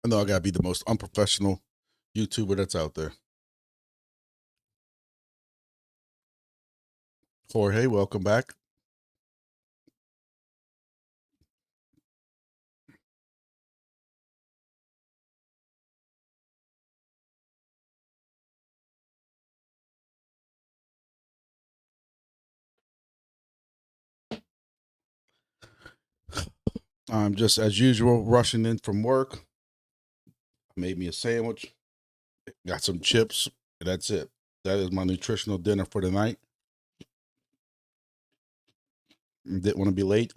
I know I gotta be the most unprofessional YouTuber that's out there. Jorge, welcome back. I'm just as usual rushing in from work. Made me a sandwich, got some chips. That's it. That is my nutritional dinner for the night. Didn't want to be late.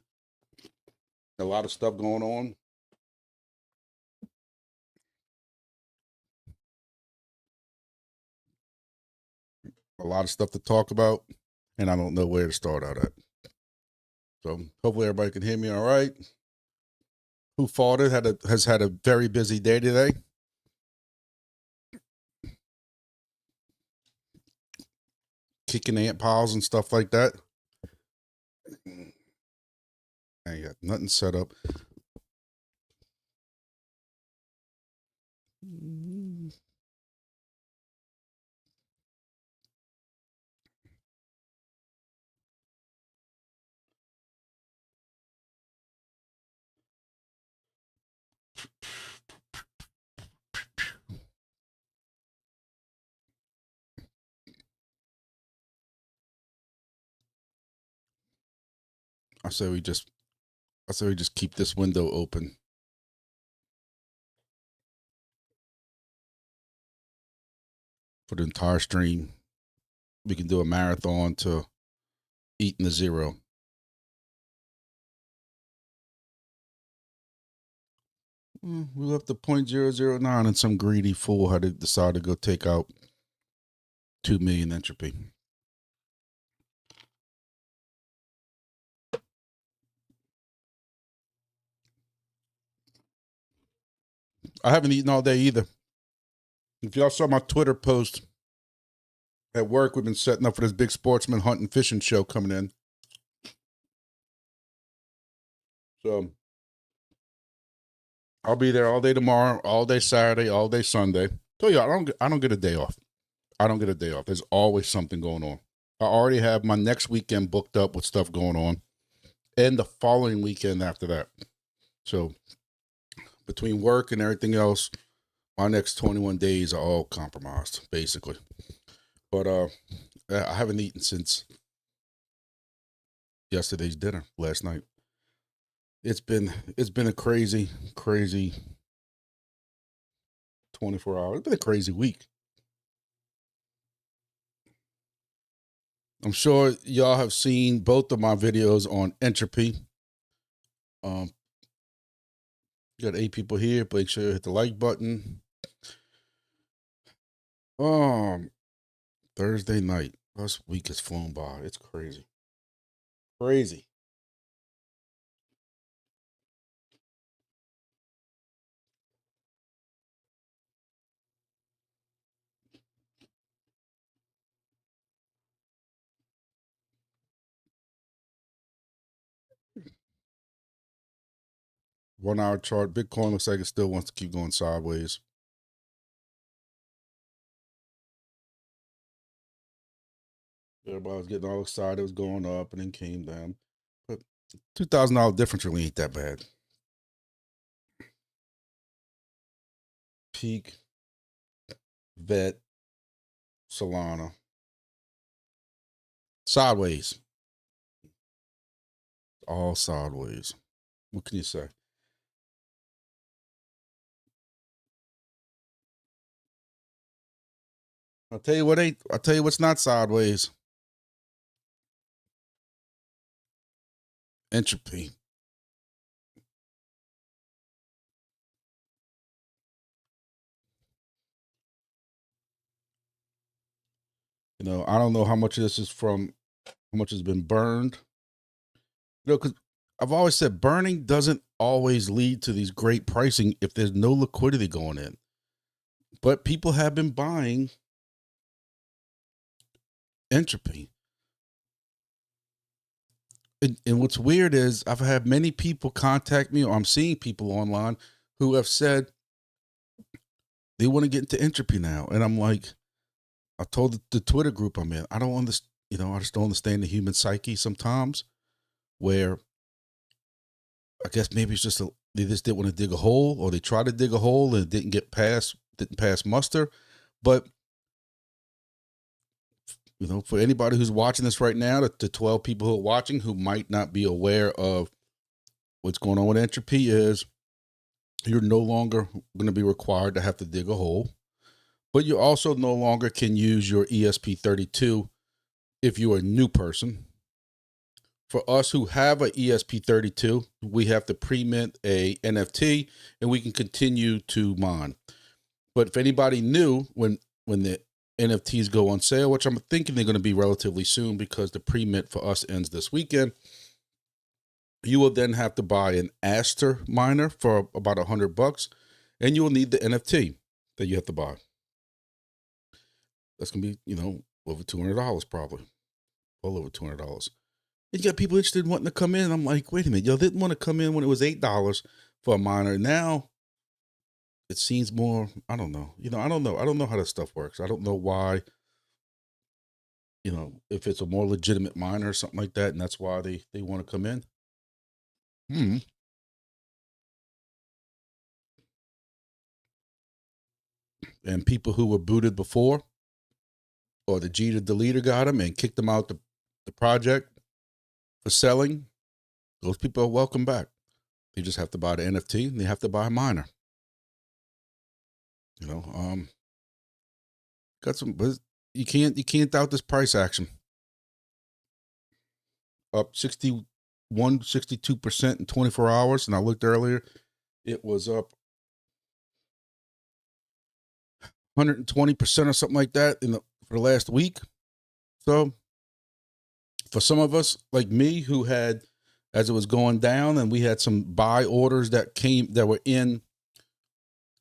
A lot of stuff going on. A lot of stuff to talk about, and I don't know where to start out at. So hopefully everybody can hear me all right. Who fought it has had a very busy day today. Kicking ant piles and stuff like that. I ain't got nothing set up. I say we just keep this window open. For the entire stream. We can do a marathon to eating the zero. We left the 0.009 and some greedy fool had to decide to go take out 2 million entropy. I haven't eaten all day either. If y'all saw my Twitter post at work, we've been setting up for this big sportsman hunting fishing show coming in. So I'll be there all day tomorrow, all day Saturday, all day Sunday. Tell you, I don't get a day off. I don't get a day off. There's always something going on. I already have my next weekend booked up with stuff going on, and the following weekend after that. So between work and everything else, my next 21 days are all compromised, basically. But I haven't eaten since yesterday's dinner last night. It's been a crazy 24 hours. It's been a crazy week. I'm sure y'all have seen both of my videos on entropy. Got 8 people here. Make sure you hit the like button. Thursday night. This week has flown by. It's crazy. Crazy. One hour chart. Bitcoin looks like it still wants to keep going sideways. Everybody was getting all excited. It was going up and then came down. But $2,000 difference really ain't that bad. Peak, Vet, Solana. Sideways. All sideways. What can you say? I'll tell you what's not sideways. Entropy. You know, I don't know how much of this is from how much has been burned. You know, because I've always said burning doesn't always lead to these great pricing if there's no liquidity going in. But people have been buying entropy. And what's weird is I've had many people contact me, or I'm seeing people online who have said, they want to get into entropy now. And I'm like, I told the Twitter group I'm in, I don't understand, I just don't understand the human psyche sometimes, where I guess maybe it's just they just didn't want to dig a hole, or they tried to dig a hole and it didn't pass muster. But for anybody who's watching this right now, the 12 people who are watching who might not be aware of what's going on with entropy, is you're no longer going to be required to have to dig a hole, but you also no longer can use your ESP32 if you're a new person. For us who have a ESP32, we have to pre-mint a NFT and we can continue to mine. But if anybody new, when the NFTs go on sale, which I'm thinking they're going to be relatively soon because the pre-mint for us ends this weekend, you will then have to buy an Aster miner for about $100, and you will need the NFT that you have to buy. That's going to be, over $200 probably, well over $200. And you got people interested in wanting to come in. I'm like, wait a minute, y'all didn't want to come in when it was $8 for a miner. Now it seems more, I don't know. I don't know. I don't know how this stuff works. I don't know why, if it's a more legitimate miner or something like that, and that's why they want to come in. And people who were booted before, or the Jeter deleter got them and kicked them out the project for selling, those people are welcome back. They just have to buy the NFT and they have to buy a miner. Got some, but you can't doubt this price action. Up 62% in 24 hours. And I looked earlier, it was up 120% or something like that for the last week. So for some of us like me who had, as it was going down, and we had some buy orders that were in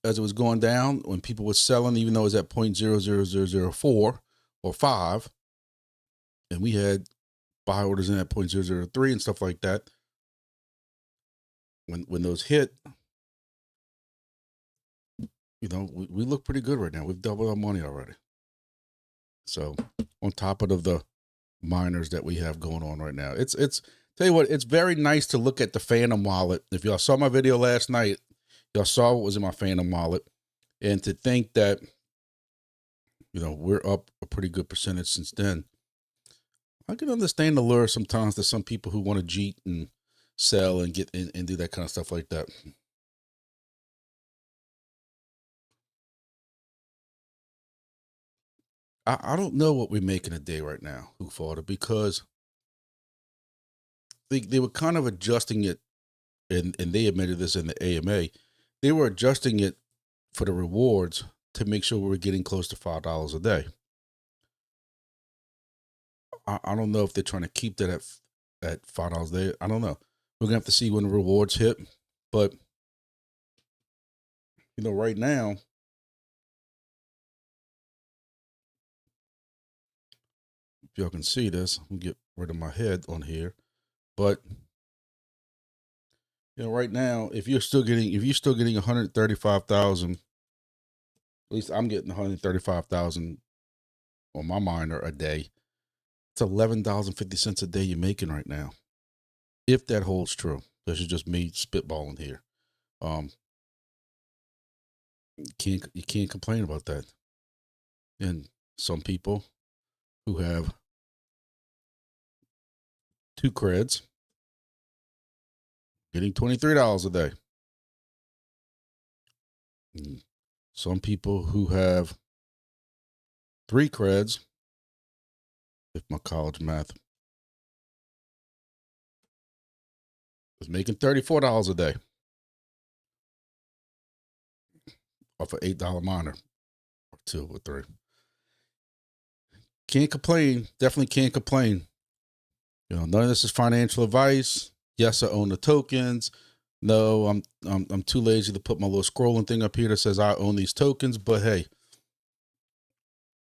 as it was going down when people were selling, even though it was at 0.00004 or 5, and we had buy orders in at 0.003 and stuff like that. When those hit, we look pretty good right now. We've doubled our money already. So on top of the miners that we have going on right now, it's tell you what, it's very nice to look at the Phantom wallet. If y'all saw my video last night, y'all saw what was in my Phantom wallet, and to think that, we're up a pretty good percentage since then. I can understand the lure sometimes to some people who want to cheat and sell and get in and do that kind of stuff like that. I don't know what we're making a day right now, who fought it, because they were kind of adjusting it, and they admitted this in the AMA. They were adjusting it for the rewards to make sure we were getting close to $5 a day. I don't know if they're trying to keep that at $5 a day. I don't know. We're gonna have to see when the rewards hit, but right now, if y'all can see this, I'll get rid of my head on here. But right now, if you're still getting 135,000, at least I'm getting 135,000 on my miner a day. It's $11.50 a day you're making right now, if that holds true. This is just me spitballing here. You can't complain about that. And some people who have 2 creds getting $23 a day. And some people who have 3 creds, if my college math is making $34 a day off an $8 miner, or 2 or 3. Can't complain. Definitely can't complain. None of this is financial advice. Yes, I own the tokens. No, I'm too lazy to put my little scrolling thing up here that says I own these tokens. But hey,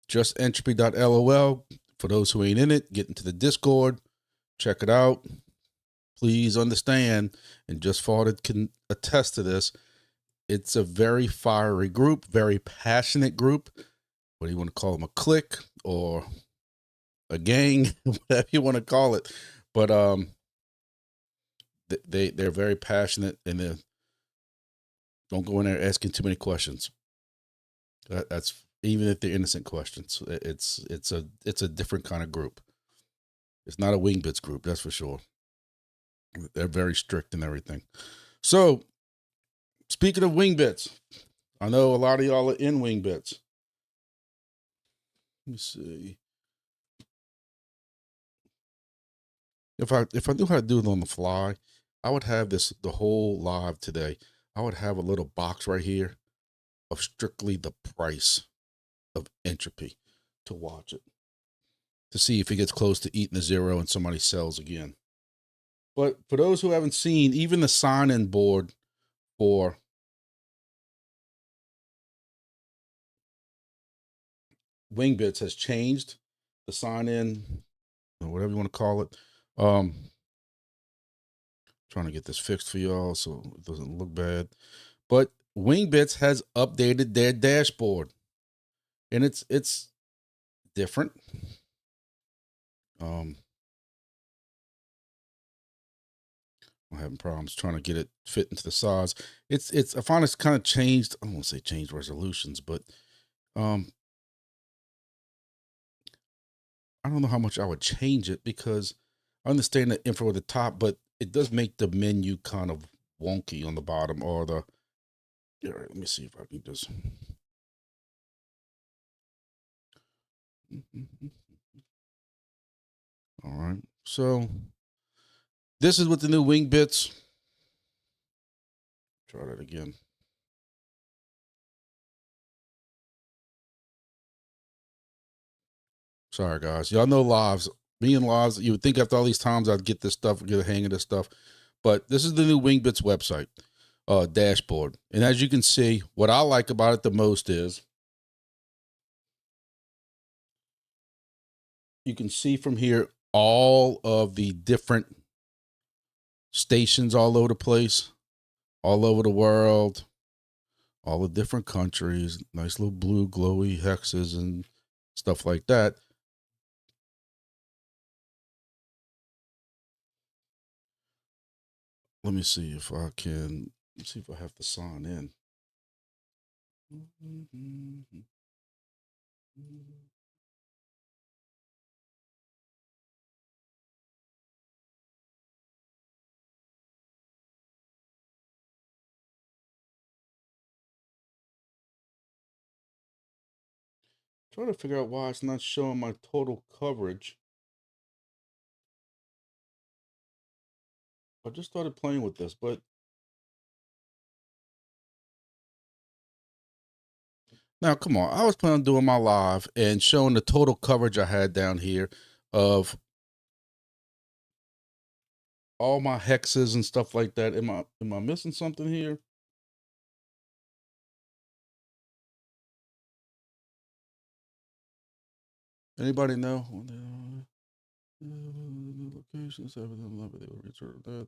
just entropy.lol. For those who ain't in it, get into the Discord, check it out. Please understand, and Just Farted can attest to this, It's a very fiery group, very passionate group. What do you want to call them? A clique or a gang, whatever you want to call it. But they're very passionate, and they don't go in there asking too many questions. That's even if they're innocent questions. It's a different kind of group. It's not a Wingbits group, that's for sure. They're very strict and everything. So, speaking of Wingbits, I know a lot of y'all are in Wingbits. Let me see. If I knew how to do it on the fly, I would have the whole live today. I would have a little box right here of strictly the price of entropy to watch it, to see if it gets close to eating a zero and somebody sells again. But for those who haven't seen, even the sign-in board for Wingbits has changed. The sign-in, or whatever you want to call it. Trying to get this fixed for y'all so it doesn't look bad. But Wingbits has updated their dashboard, and it's different. I'm having problems trying to get it fit into the size. It's I find it's kind of changed. I don't want to say changed resolutions, but I don't know how much I would change it, because I understand the info at the top, but it does make the menu kind of wonky on the bottom, or the. All right, let me see if I can just. All right, so this is with the new Wingbits. Try that again. Sorry, guys. Y'all know lives. Me and lives, you would think after all these times I'd get this stuff, get a hang of this stuff. But this is the new Wingbits website dashboard. And as you can see, what I like about it the most is you can see from here all of the different stations all over the place, all over the world, all the different countries, nice little blue glowy hexes and stuff like that. Let me see if I can, see if I have to sign in. Trying to figure out why it's not showing my total coverage. I just started playing with this, but now come on. I was planning on doing my live and showing the total coverage I had down here of all my hexes and stuff like that. Am I missing something here? Anybody know? Locations, that.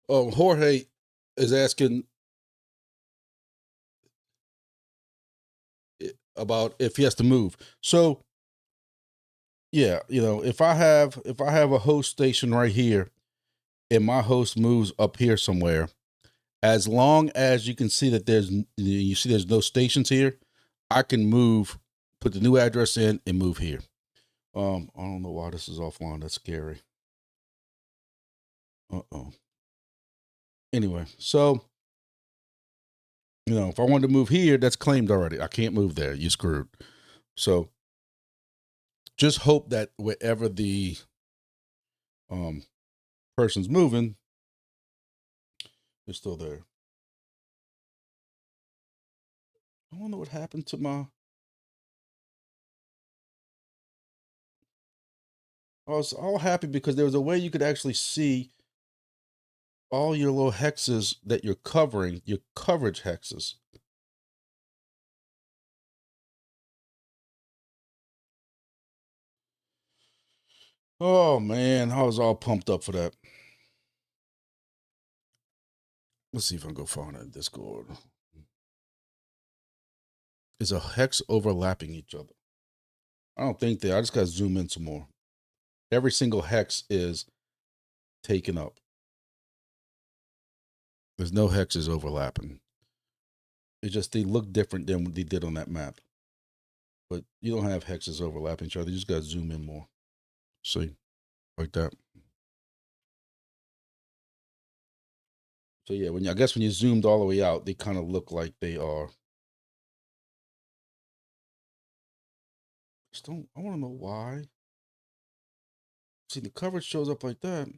Oh, Jorge is asking about if he has to move. So yeah, if I have a host station right here and my host moves up here somewhere, as long as you can see that there's no stations here, I can move, put the new address in and move here. I don't know why this is offline. That's scary. Anyway, so if I wanted to move here, that's claimed already. I can't move there. You screwed. So just hope that wherever the person's moving, they're still there. I don't know what happened to my. I was all happy because there was a way you could actually see all your little hexes that you're covering, your coverage hexes. Oh man, I was all pumped up for that. Let's see if I can go find that Discord. Is a hex overlapping each other? I don't think they. I just gotta zoom in some more. Every single hex is taken up. There's no hexes overlapping. It's just they look different than what they did on that map. But you don't have hexes overlapping each other. You just gotta zoom in more. See, like that. So yeah, I guess when you zoomed all the way out, they kind of look like they are. I want to know why. See, the coverage shows up like that.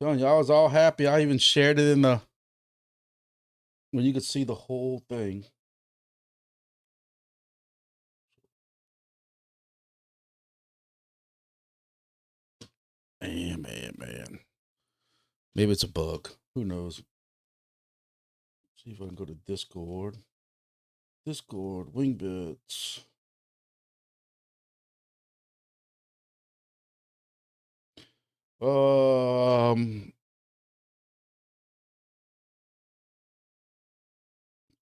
Telling you, I was all happy. I even shared it in the when you could see the whole thing. Man. Maybe it's a bug. Who knows? See if I can go to Discord. Discord, Wingbits.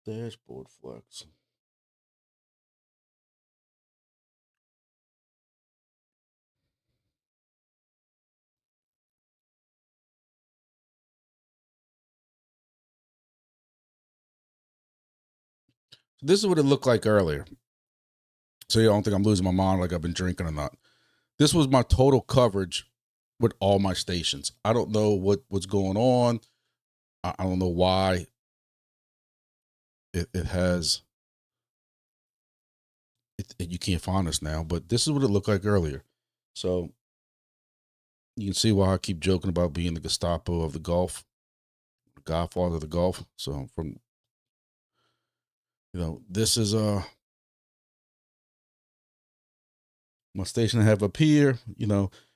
Dashboard flex. This is what it looked like earlier. So you don't think I'm losing my mind like I've been drinking or not. This was my total coverage with all my stations. I don't know what's going on. I don't know why it has you can't find us now, but this is what it looked like earlier. So you can see why I keep joking about being the Gestapo of the Gulf, Godfather of the Gulf. So from this is my station I have up here.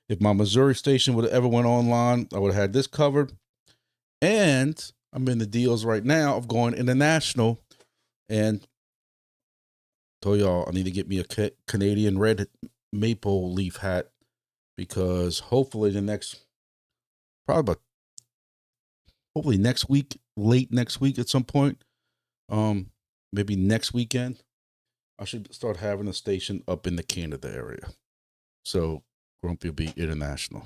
If my Missouri station would have ever went online, I would have had this covered. And I'm in the deals right now of going international. And told y'all I need to get me a Canadian red maple leaf hat because hopefully hopefully next week, late next week at some point, maybe next weekend, I should start having a station up in the Canada area. So Grumpy will be international.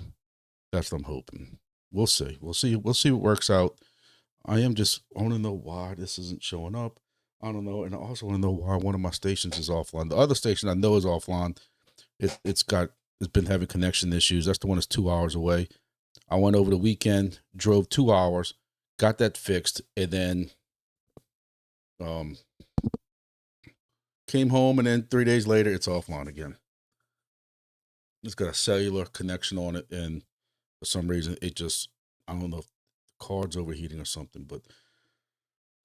That's what I'm hoping. We'll see. We'll see what works out. I want to know why this isn't showing up. I don't know. And I also want to know why one of my stations is offline. The other station I know is offline. It's been having connection issues. That's the one that's 2 hours away. I went over the weekend, drove 2 hours, got that fixed, and then came home, and then 3 days later, it's offline again. It's got a cellular connection on it, and for some reason, I don't know if the card's overheating or something, but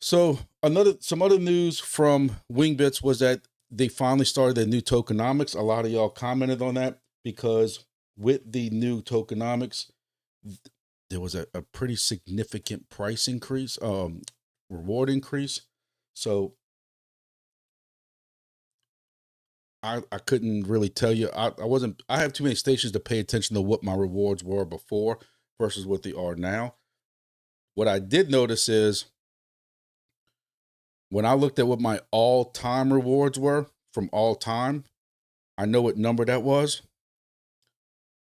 so some other news from Wingbits was that they finally started their new tokenomics. A lot of y'all commented on that because with the new tokenomics, there was a pretty significant price increase, reward increase. So I couldn't really tell you. I have too many stations to pay attention to what my rewards were before versus what they are now. What I did notice is when I looked at what my all-time rewards were from all time, I know what number that was.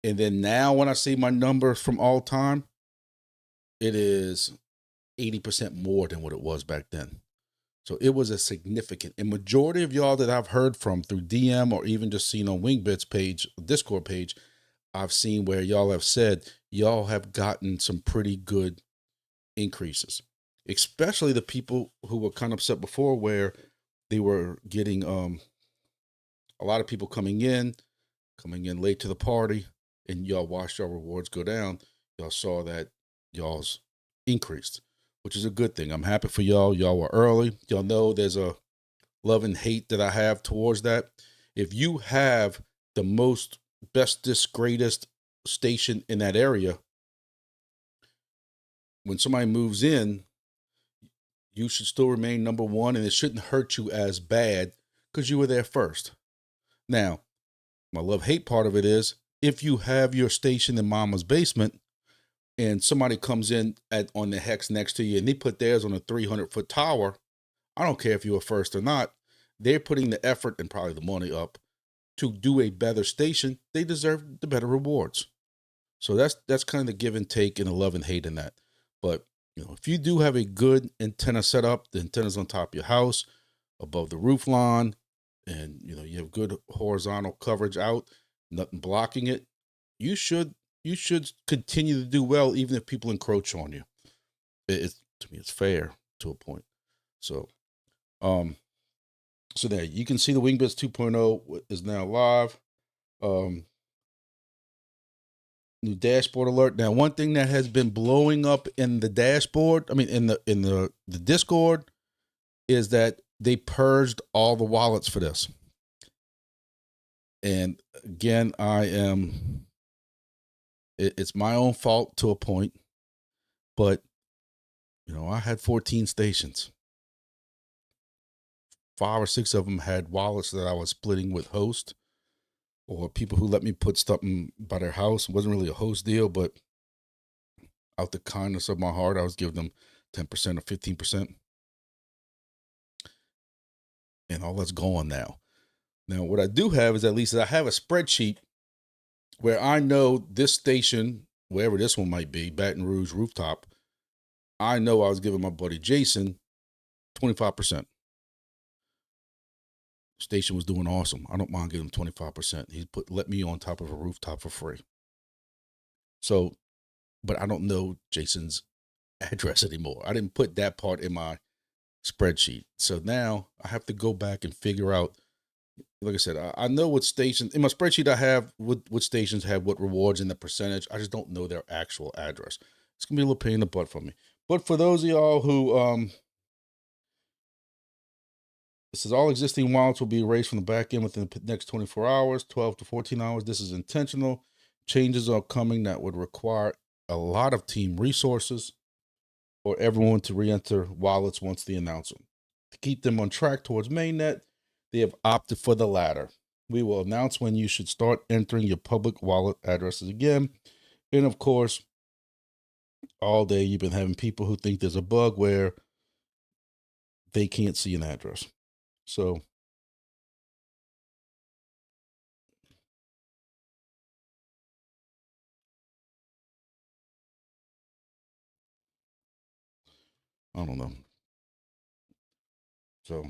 And then now when I see my numbers from all time, it is 80% more than what it was back then. So it was a significant, and majority of y'all that I've heard from through DM or even just seen on Wingbits page, Discord page, I've seen where y'all have said y'all have gotten some pretty good increases, especially the people who were kind of upset before where they were getting a lot of people coming in late to the party, and y'all watched your rewards go down. Y'all saw that y'all's increased, which is a good thing. I'm happy for y'all. Y'all were early. Y'all know there's a love and hate that I have towards that. If you have the most bestest, greatest station in that area, when somebody moves in, you should still remain number one, and it shouldn't hurt you as bad because you were there first. Now, my love-hate part of it is, if you have your station in mama's basement and somebody comes in on the hex next to you and they put theirs on a 300-foot tower, I don't care if you were first or not, they're putting the effort and probably the money up to do a better station. They deserve the better rewards. So that's kind of the give and take and the love and hate in that. But if you do have a good antenna set up, the antenna's on top of your house, above the roof line, and you have good horizontal coverage out, nothing blocking it, you should continue to do well, even if people encroach on you. To me, it's fair to a point. So, so there you can see the Wingbits 2.0 is now live. New dashboard alert. Now, one thing that has been blowing up in the dashboard, in the Discord, is that they purged all the wallets for this. And again, it's my own fault to a point, but I had 14 stations. 5 or 6 of them had wallets that I was splitting with host or people who let me put stuff by their house. It wasn't really a host deal, but out the kindness of my heart, I was giving them 10% or 15%. And all that's gone now. Now, what I do have is, at least I have a spreadsheet where I know this station, wherever this one might be, Baton Rouge rooftop, I know I was giving my buddy Jason 25%. Station was doing awesome. I don't mind giving him 25%. He let me on top of a rooftop for free. So, but I don't know Jason's address anymore. I didn't put that part in my spreadsheet. So now I have to go back and figure out, like I said, I know what stations in my spreadsheet I have, what stations have what rewards and the percentage. I just don't know their actual address. It's gonna be a little pain in the butt for me. But for those of y'all who this is all existing wallets will be erased from the back end within the next 24 hours, 12 to 14 hours. This is intentional. Changes are coming that would require a lot of team resources or everyone to re-enter wallets once they announce them. To keep them on track towards mainnet, they have opted for the latter. We will announce when you should start entering your public wallet addresses again. And of course, all day you've been having people who think there's a bug where they can't see an address. So I don't know. So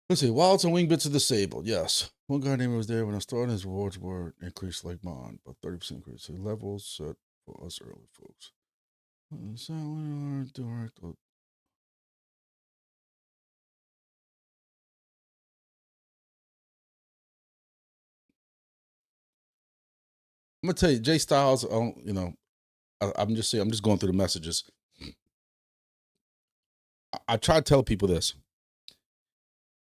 let's see. Wallets and Wingbits are disabled. Yes. One guy named was there when I started. His rewards were increased like mine, but 30% increase. So levels set for us early folks. Direct. I'm gonna tell you, Jay Styles. I'm just saying. I'm just going through the messages. I try to tell people this.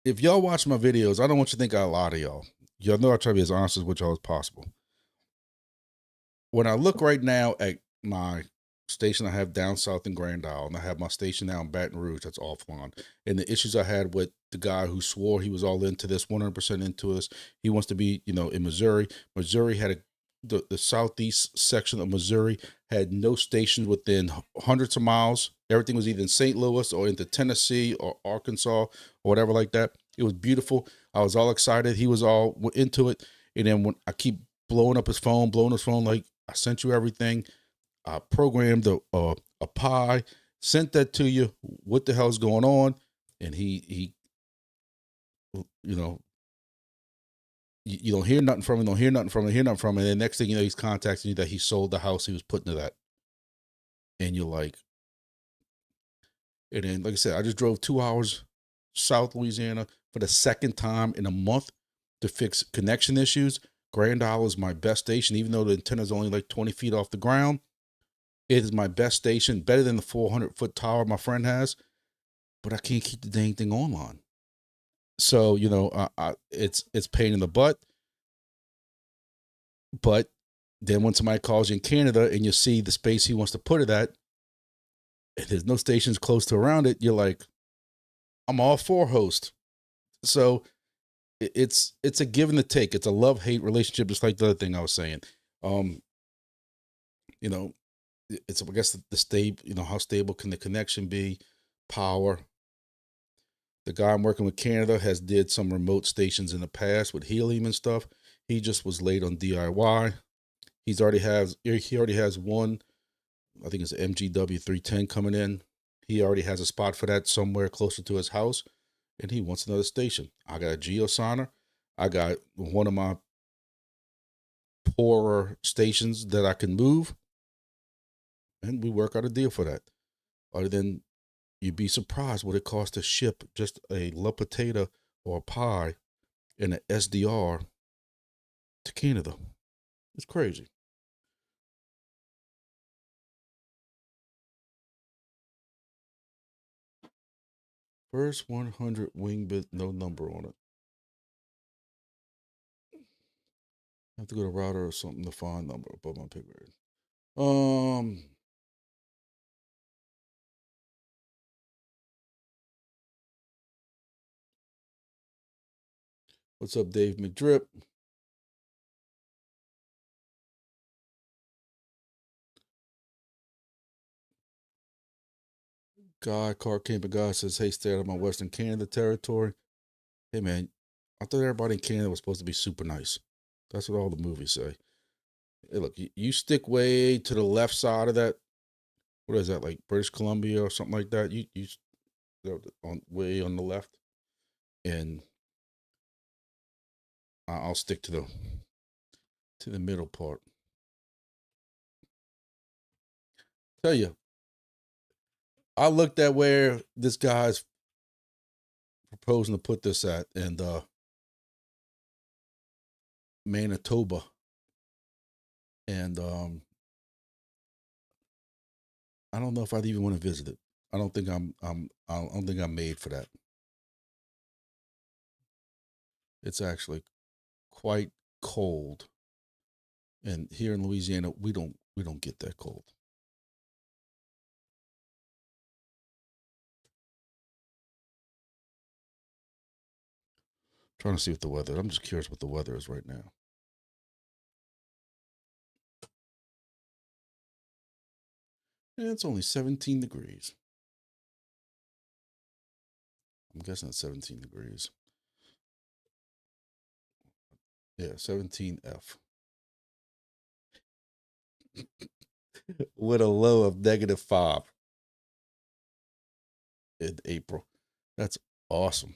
If y'all watch my videos, I don't want you to think I lie to y'all. Y'all know I try to be as honest with y'all as possible. When I look right now at my station I have down south in Grand Isle, and I have my station now in Baton Rouge that's offline, and the issues I had with the guy who swore he was all into this, 100% into this. He wants to be, in Missouri. Missouri had the southeast section of Missouri had no stations within hundreds of miles. Everything was either in St. Louis or into Tennessee or Arkansas or whatever like that. It was beautiful. I was all excited. He was all into it. And then when I keep blowing his phone, like, I sent you everything. I programmed a pie, sent that to you. What the hell's going on? And he you don't hear nothing from him, hear nothing from him. And then next thing you know, he's contacting you that he sold the house he was putting to that. And you're like, and then, like I said, I just drove 2 hours South Louisiana for the second time in a month to fix connection issues. Grand Isle is my best station, even though the antenna is only like 20 feet off the ground. It is my best station, better than the 400-foot tower my friend has, but I can't keep the dang thing online. So, it's pain in the butt, but Then when somebody calls you in Canada and you see the space he wants to put it at, and there's no stations close to around it, you're like, I'm all for host. So it's a give and a take. It's a love-hate relationship, just like the other thing I was saying. You know, it's, I guess, the stable, how stable can the connection be? Power. The guy I'm working with Canada has did some remote stations in the past with helium and stuff. He just was late on DIY. He already has one, I think it's MGW 310 coming in. He already has a spot for that somewhere closer to his house, and he wants another station. I got a geosigner. I got one of my poorer stations that I can move, and we work out a deal for that. Other than, you'd be surprised what it costs to ship just a lump potato or a pie in an SDR to Canada. It's crazy. First 100 Wingbit, no number on it. I have to go to router or something to find number above my pay grade. What's up, Dave McDrip? Guy, Car Camper Guy says, hey, stay out of my Western Canada territory. Hey, man, I thought everybody in Canada was supposed to be super nice. That's what all the movies say. Hey, look, you stick way to the left side of that. What is that, like British Columbia or something like that? You way on the left, and I'll stick to the middle part. Tell you, I looked at where this guy's proposing to put this at, and Manitoba, and I don't know if I'd even want to visit it. I don't think I don't think I'm made for that. It's actually quite cold, and here in Louisiana, we don't get that cold. Trying to see what the weather. I'm just curious what the weather is right now. Yeah, it's only 17 degrees. I'm guessing it's 17 degrees. Yeah, 17F. With a low of -5 in April. That's awesome.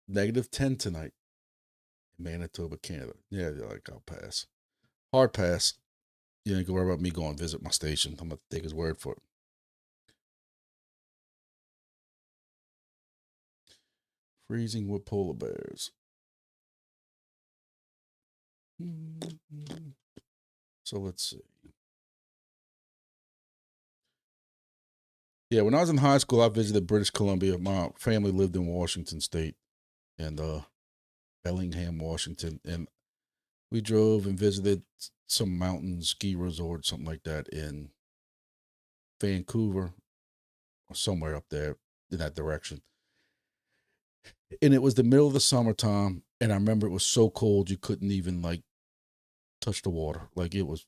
-10 tonight in Manitoba, Canada. Yeah, like, I'll pass. Hard pass. You ain't gonna worry about me going visit my station. I'm gonna take his word for it. Freezing with polar bears. So let's see. Yeah, when I was in high school, I visited British Columbia. My family lived in Washington State and Bellingham, Washington, and we drove and visited some mountain ski resort, something like that, in Vancouver or somewhere up there in that direction. And it was the middle of the summertime, and I remember it was so cold you couldn't even like touch the water. Like, it was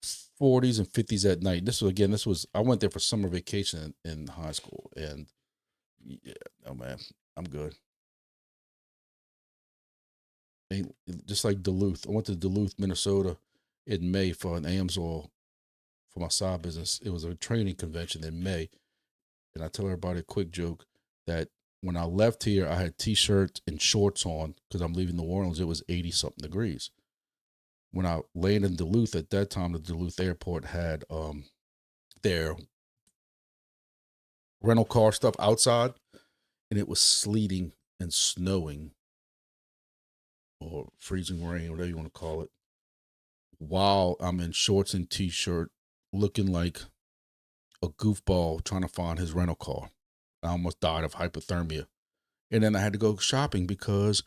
40s and 50s at night. This was I went there for summer vacation in high school, and yeah, oh man, I'm good. And just like Duluth, I went to Duluth, Minnesota in May for an AMSOIL for my side business. It was a training convention in May, and I tell everybody a quick joke that when I left here, I had t-shirts and shorts on because I'm leaving New Orleans. It was 80 something degrees. When I landed in Duluth at that time, the Duluth airport had their rental car stuff outside, and it was sleeting and snowing or freezing rain, whatever you want to call it, while I'm in shorts and t-shirt looking like a goofball trying to find his rental car. I almost died of hypothermia. And then I had to go shopping because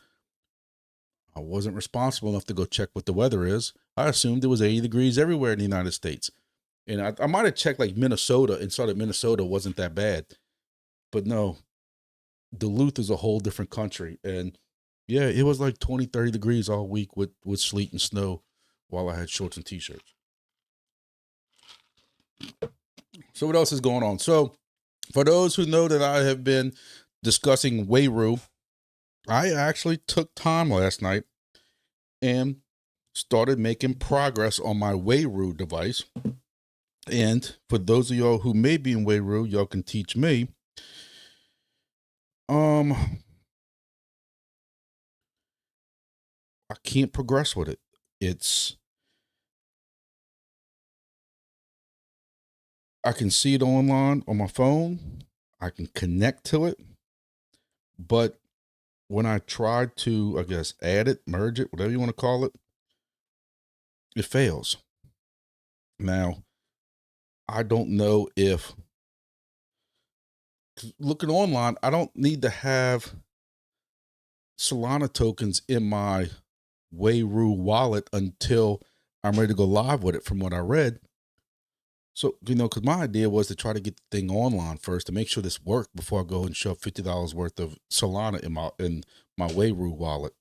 I wasn't responsible enough to go check what the weather is. I assumed it was 80 degrees everywhere in the United States. And I might have checked like Minnesota and saw that Minnesota wasn't that bad. But no, Duluth is a whole different country. And yeah, it was like 20, 30 degrees all week with sleet and snow while I had shorts and t-shirts. So what else is going on? So for those who know that I have been discussing Wayroo, I actually took time last night and started making progress on my Wayroo device. And for those of y'all who may be in Wayroo, y'all can teach me. I can't progress with it. I can see it online on my phone. I can connect to it. But when I tried to, I guess, add it, merge it, whatever you want to call it, it fails. Now, I don't know if, looking online, I don't need to have Solana tokens in my Wayroo wallet until I'm ready to go live with it, from what I read. So, because my idea was to try to get the thing online first to make sure this worked before I go and shove $50 worth of Solana in my Wayroo wallet.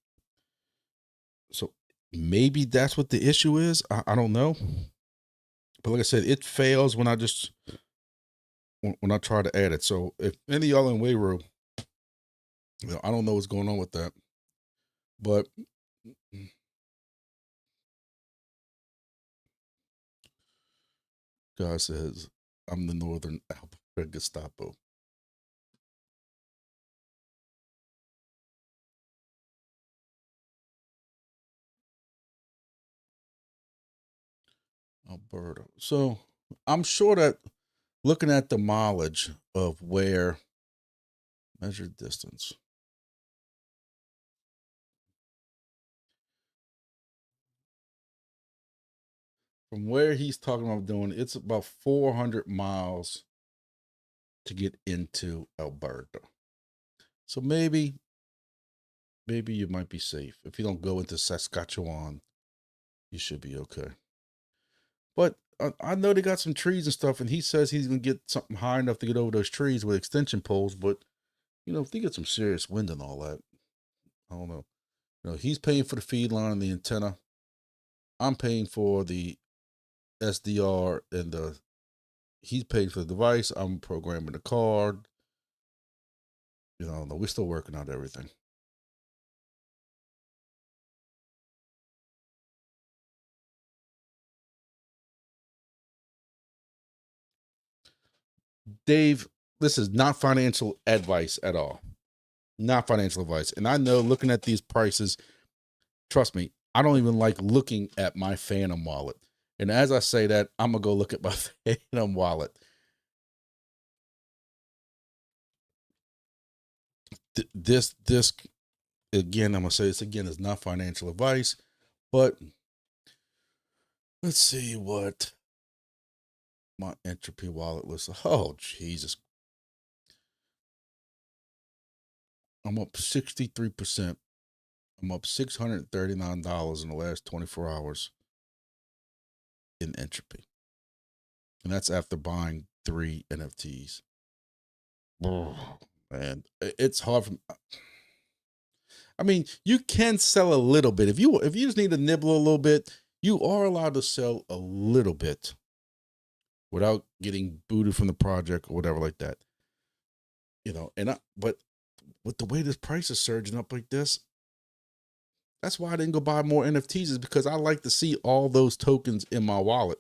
So maybe that's what the issue is. I don't know. But like I said, it fails when I try to add it. So if any of y'all in Wayroo, I don't know what's going on with that. But guy says, I'm the Northern Alphabet Gestapo. Alberta. So I'm sure that looking at the mileage of where measured distance. From where he's talking about doing, it's about 400 miles to get into Alberta. So maybe you might be safe. If you don't go into Saskatchewan, you should be okay. But I know they got some trees and stuff, and he says he's going to get something high enough to get over those trees with extension poles. But, if they get some serious wind and all that, I don't know. He's paying for the feed line and the antenna. I'm paying for the SDR and he's paid for the device. I'm programming the card. We're still working out everything. Dave, this is not financial advice at all. Not financial advice. And I know, looking at these prices, trust me, I don't even like looking at my Phantom wallet. And as I say that, I'm going to go look at my Phantom wallet. This, again, I'm going to say this again, is not financial advice. But let's see what my Entropy wallet looks like. Oh, Jesus. I'm up 63%. I'm up $639 in the last 24 hours in Entropy. And that's after buying 3 NFTs. Oh, man, it's hard for me. I mean, you can sell a little bit. If you just need to nibble a little bit, you are allowed to sell a little bit without getting booted from the project or whatever like that. But with the way this price is surging up like this, that's why I didn't go buy more NFTs, is because I like to see all those tokens in my wallet.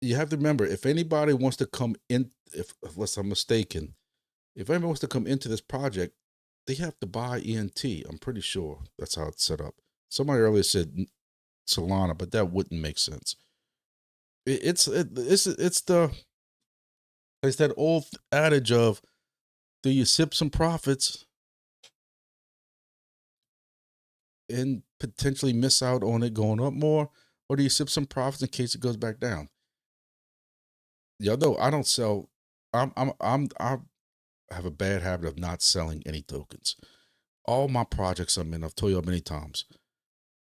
You have to remember, if anybody wants to come in, unless I'm mistaken, if anyone wants to come into this project, they have to buy ENT. I'm pretty sure that's how it's set up. Somebody earlier said Solana, but that wouldn't make sense. It's that old adage of, do you sip some profits and potentially miss out on it going up more, or do you sip some profits in case it goes back down? Y'all know I don't sell. I have a bad habit of not selling any tokens. All my projects I'm in, I've told you many times,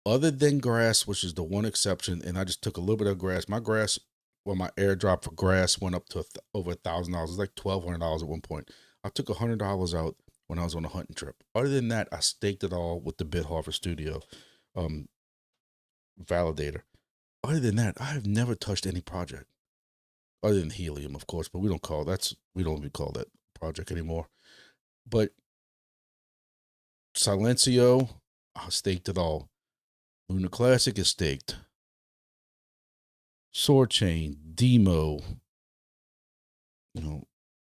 other than grass, which is the one exception, and I just took a little bit of grass. My grass, well, my airdrop for grass went up to over $1,000. It was like $1,200 at one point. I took $100 out when I was on a hunting trip. Other than that, I staked it all with the Bit Harvest Studio validator. Other than that, I have never touched any project. Other than helium, of course, but we don't even call that project anymore. But Silencio, I staked it all. Lunar Classic is staked. Soarchain, Demo,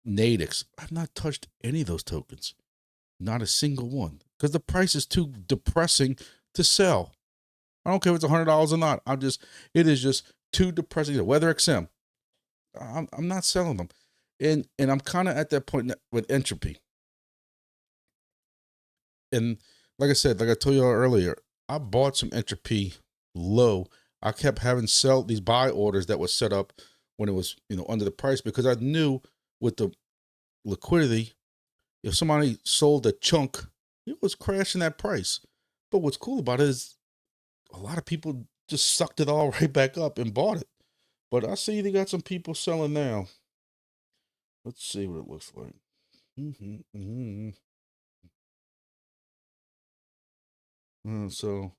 Nadix. I've not touched any of those tokens. Not a single one. Because the price is too depressing to sell. I don't care if it's $100 or not. It is just too depressing. WeatherXM. I'm not selling them. And I'm kind of at that point with entropy. And like I said, like I told you earlier, I bought some entropy low. I kept having sell these buy orders that were set up when it was, under the price, because I knew with the liquidity, if somebody sold a chunk, it was crashing that price. But what's cool about it is a lot of people just sucked it all right back up and bought it. But I see they got some people selling now. Let's see what it looks like. So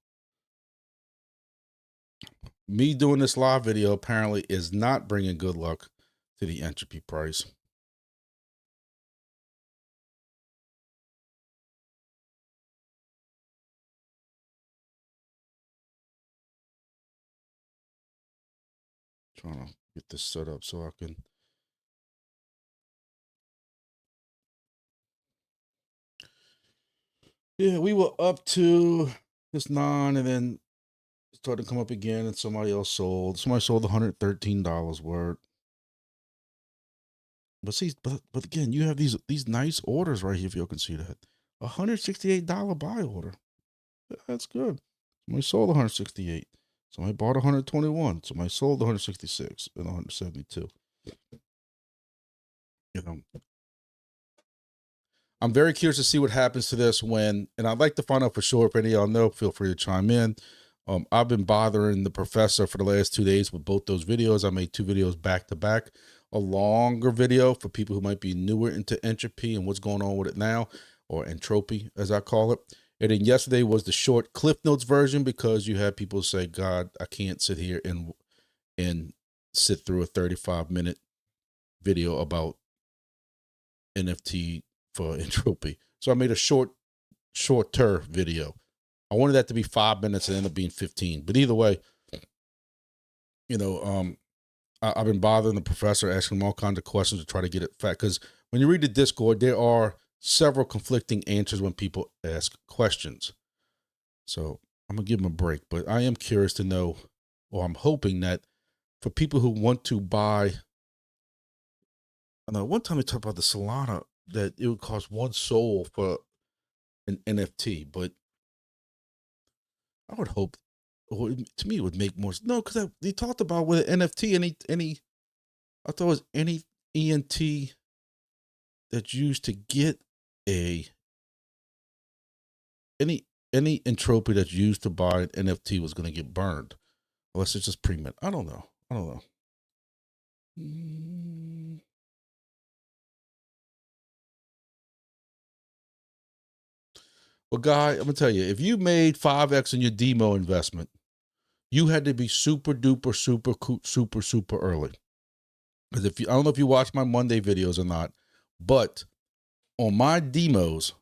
me doing this live video apparently is not bringing good luck to the entropy price. Trying to get this set up so I can. Yeah, we were up to this 9 and then started to come up again, and somebody else sold. Somebody sold $113 worth. But see, but again, you have these nice orders right here. If you can see that, $168 buy order. That's good. Somebody sold 168. Somebody bought 121. Somebody sold 166 and 172. I'm very curious to see what happens to this and I'd like to find out for sure. If any of y'all know, feel free to chime in. I've been bothering the professor for the last 2 days with both those videos. I made 2 videos back to back, a longer video for people who might be newer into entropy and what's going on with it now, or entropy as I call it. And then yesterday was the short Cliff Notes version, because you had people say, God, I can't sit here and sit through a 35-minute video about NFT for entropy. So I made a shorter video. I wanted that to be 5 minutes and end up being 15. But either way, I've been bothering the professor, asking him all kinds of questions to try to get it fact. Because when you read the Discord, there are several conflicting answers when people ask questions. So I'm going to give him a break. But I am curious to know, or I'm hoping that for people who want to buy, I know one time we talked about the Solana, that it would cost 1 soul for an NFT, but I would hope, or to me, it would make more. No, because they talked about with an NFT, I thought it was any ENT that's used to get any entropy that's used to buy an NFT was going to get burned, unless it's just pre-mint. I don't know. Well, Guy, I'm gonna tell you, if you made 5x in your demo investment, you had to be super duper, super early. Because I don't know if you watch my Monday videos or not, but on my demos,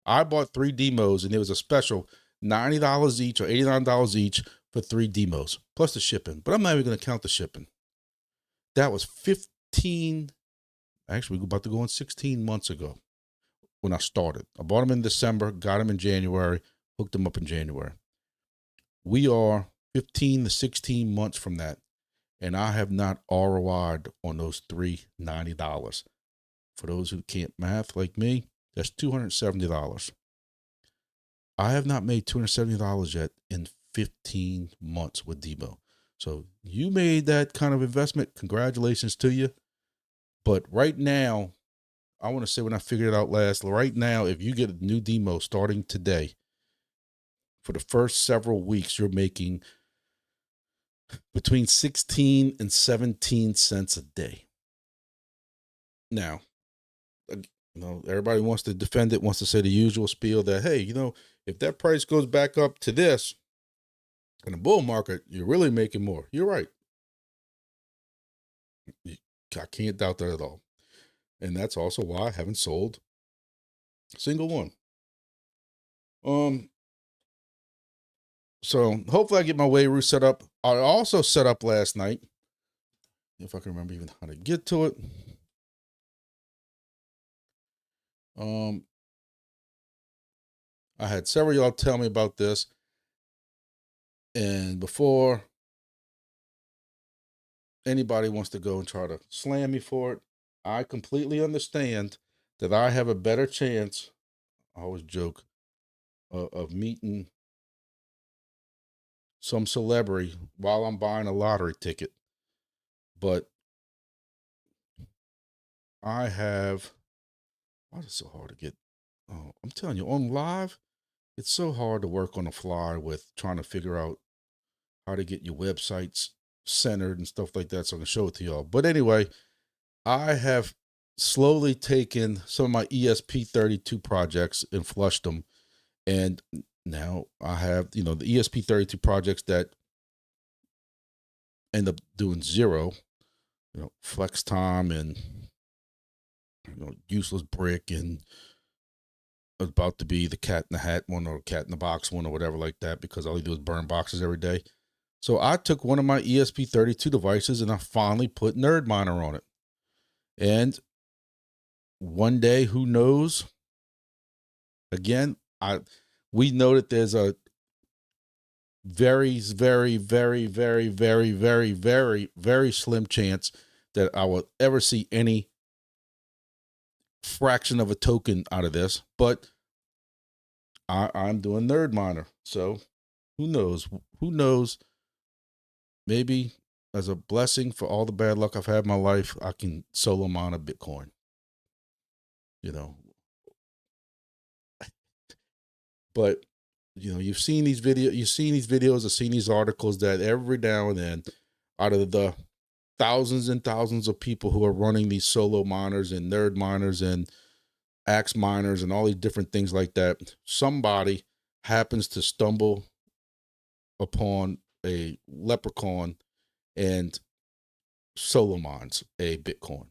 I bought 3 demos and there was a special $90 each or $89 each for 3 demos, plus the shipping. But I'm not even gonna count the shipping. That was 15, actually we're about to go on 16 months ago when I started. I bought them in December, got them in January, hooked them up in January. We are 15 to 16 months from that, and I have not ROI'd on those $390. For those who can't math like me, that's $270. I have not made $270 yet in 15 months with Demo. So you made that kind of investment. Congratulations to you. But right now, I want to say when I figured it out last, right now, if you get a new demo starting today, for the first several weeks, you're making between 16 and 17 cents a day. Now, everybody wants to defend it, wants to say the usual spiel that, hey, if that price goes back up to this in a bull market, you're really making more. You're right. I can't doubt that at all. And that's also why I haven't sold a single one. So hopefully I get my Wayroo set up. I also set up last night, if I can remember even how to get to it. I had several of y'all tell me about this. And before anybody wants to go and try to slam me for it, I completely understand that I have a better chance, I always joke, of meeting some celebrity while I'm buying a lottery ticket. But why is it so hard to get? Oh, I'm telling you, on live, it's so hard to work on the fly with trying to figure out how to get your websites centered and stuff like that. So I can show it to y'all. But anyway, I have slowly taken some of my ESP32 projects and flushed them. And now I have, the ESP32 projects that end up doing zero, Flex Time and, Useless Brick and about to be the Cat in the Hat one or Cat in the Box one or whatever like that, because all you do is burn boxes every day. So I took one of my ESP32 devices and I finally put Nerd Miner on it. And one day, who knows? Again, we know that there's a very, very, very, very, very, very, very, very slim chance that I will ever see any fraction of a token out of this. But I'm doing Nerd Miner. So who knows? Who knows? Maybe as a blessing for all the bad luck I've had in my life, I can solo mine a Bitcoin. But you've seen these videos, I've seen these articles that every now and then, out of the thousands and thousands of people who are running these solo miners and nerd miners and axe miners and all these different things like that, somebody happens to stumble upon a leprechaun and solo mines a Bitcoin.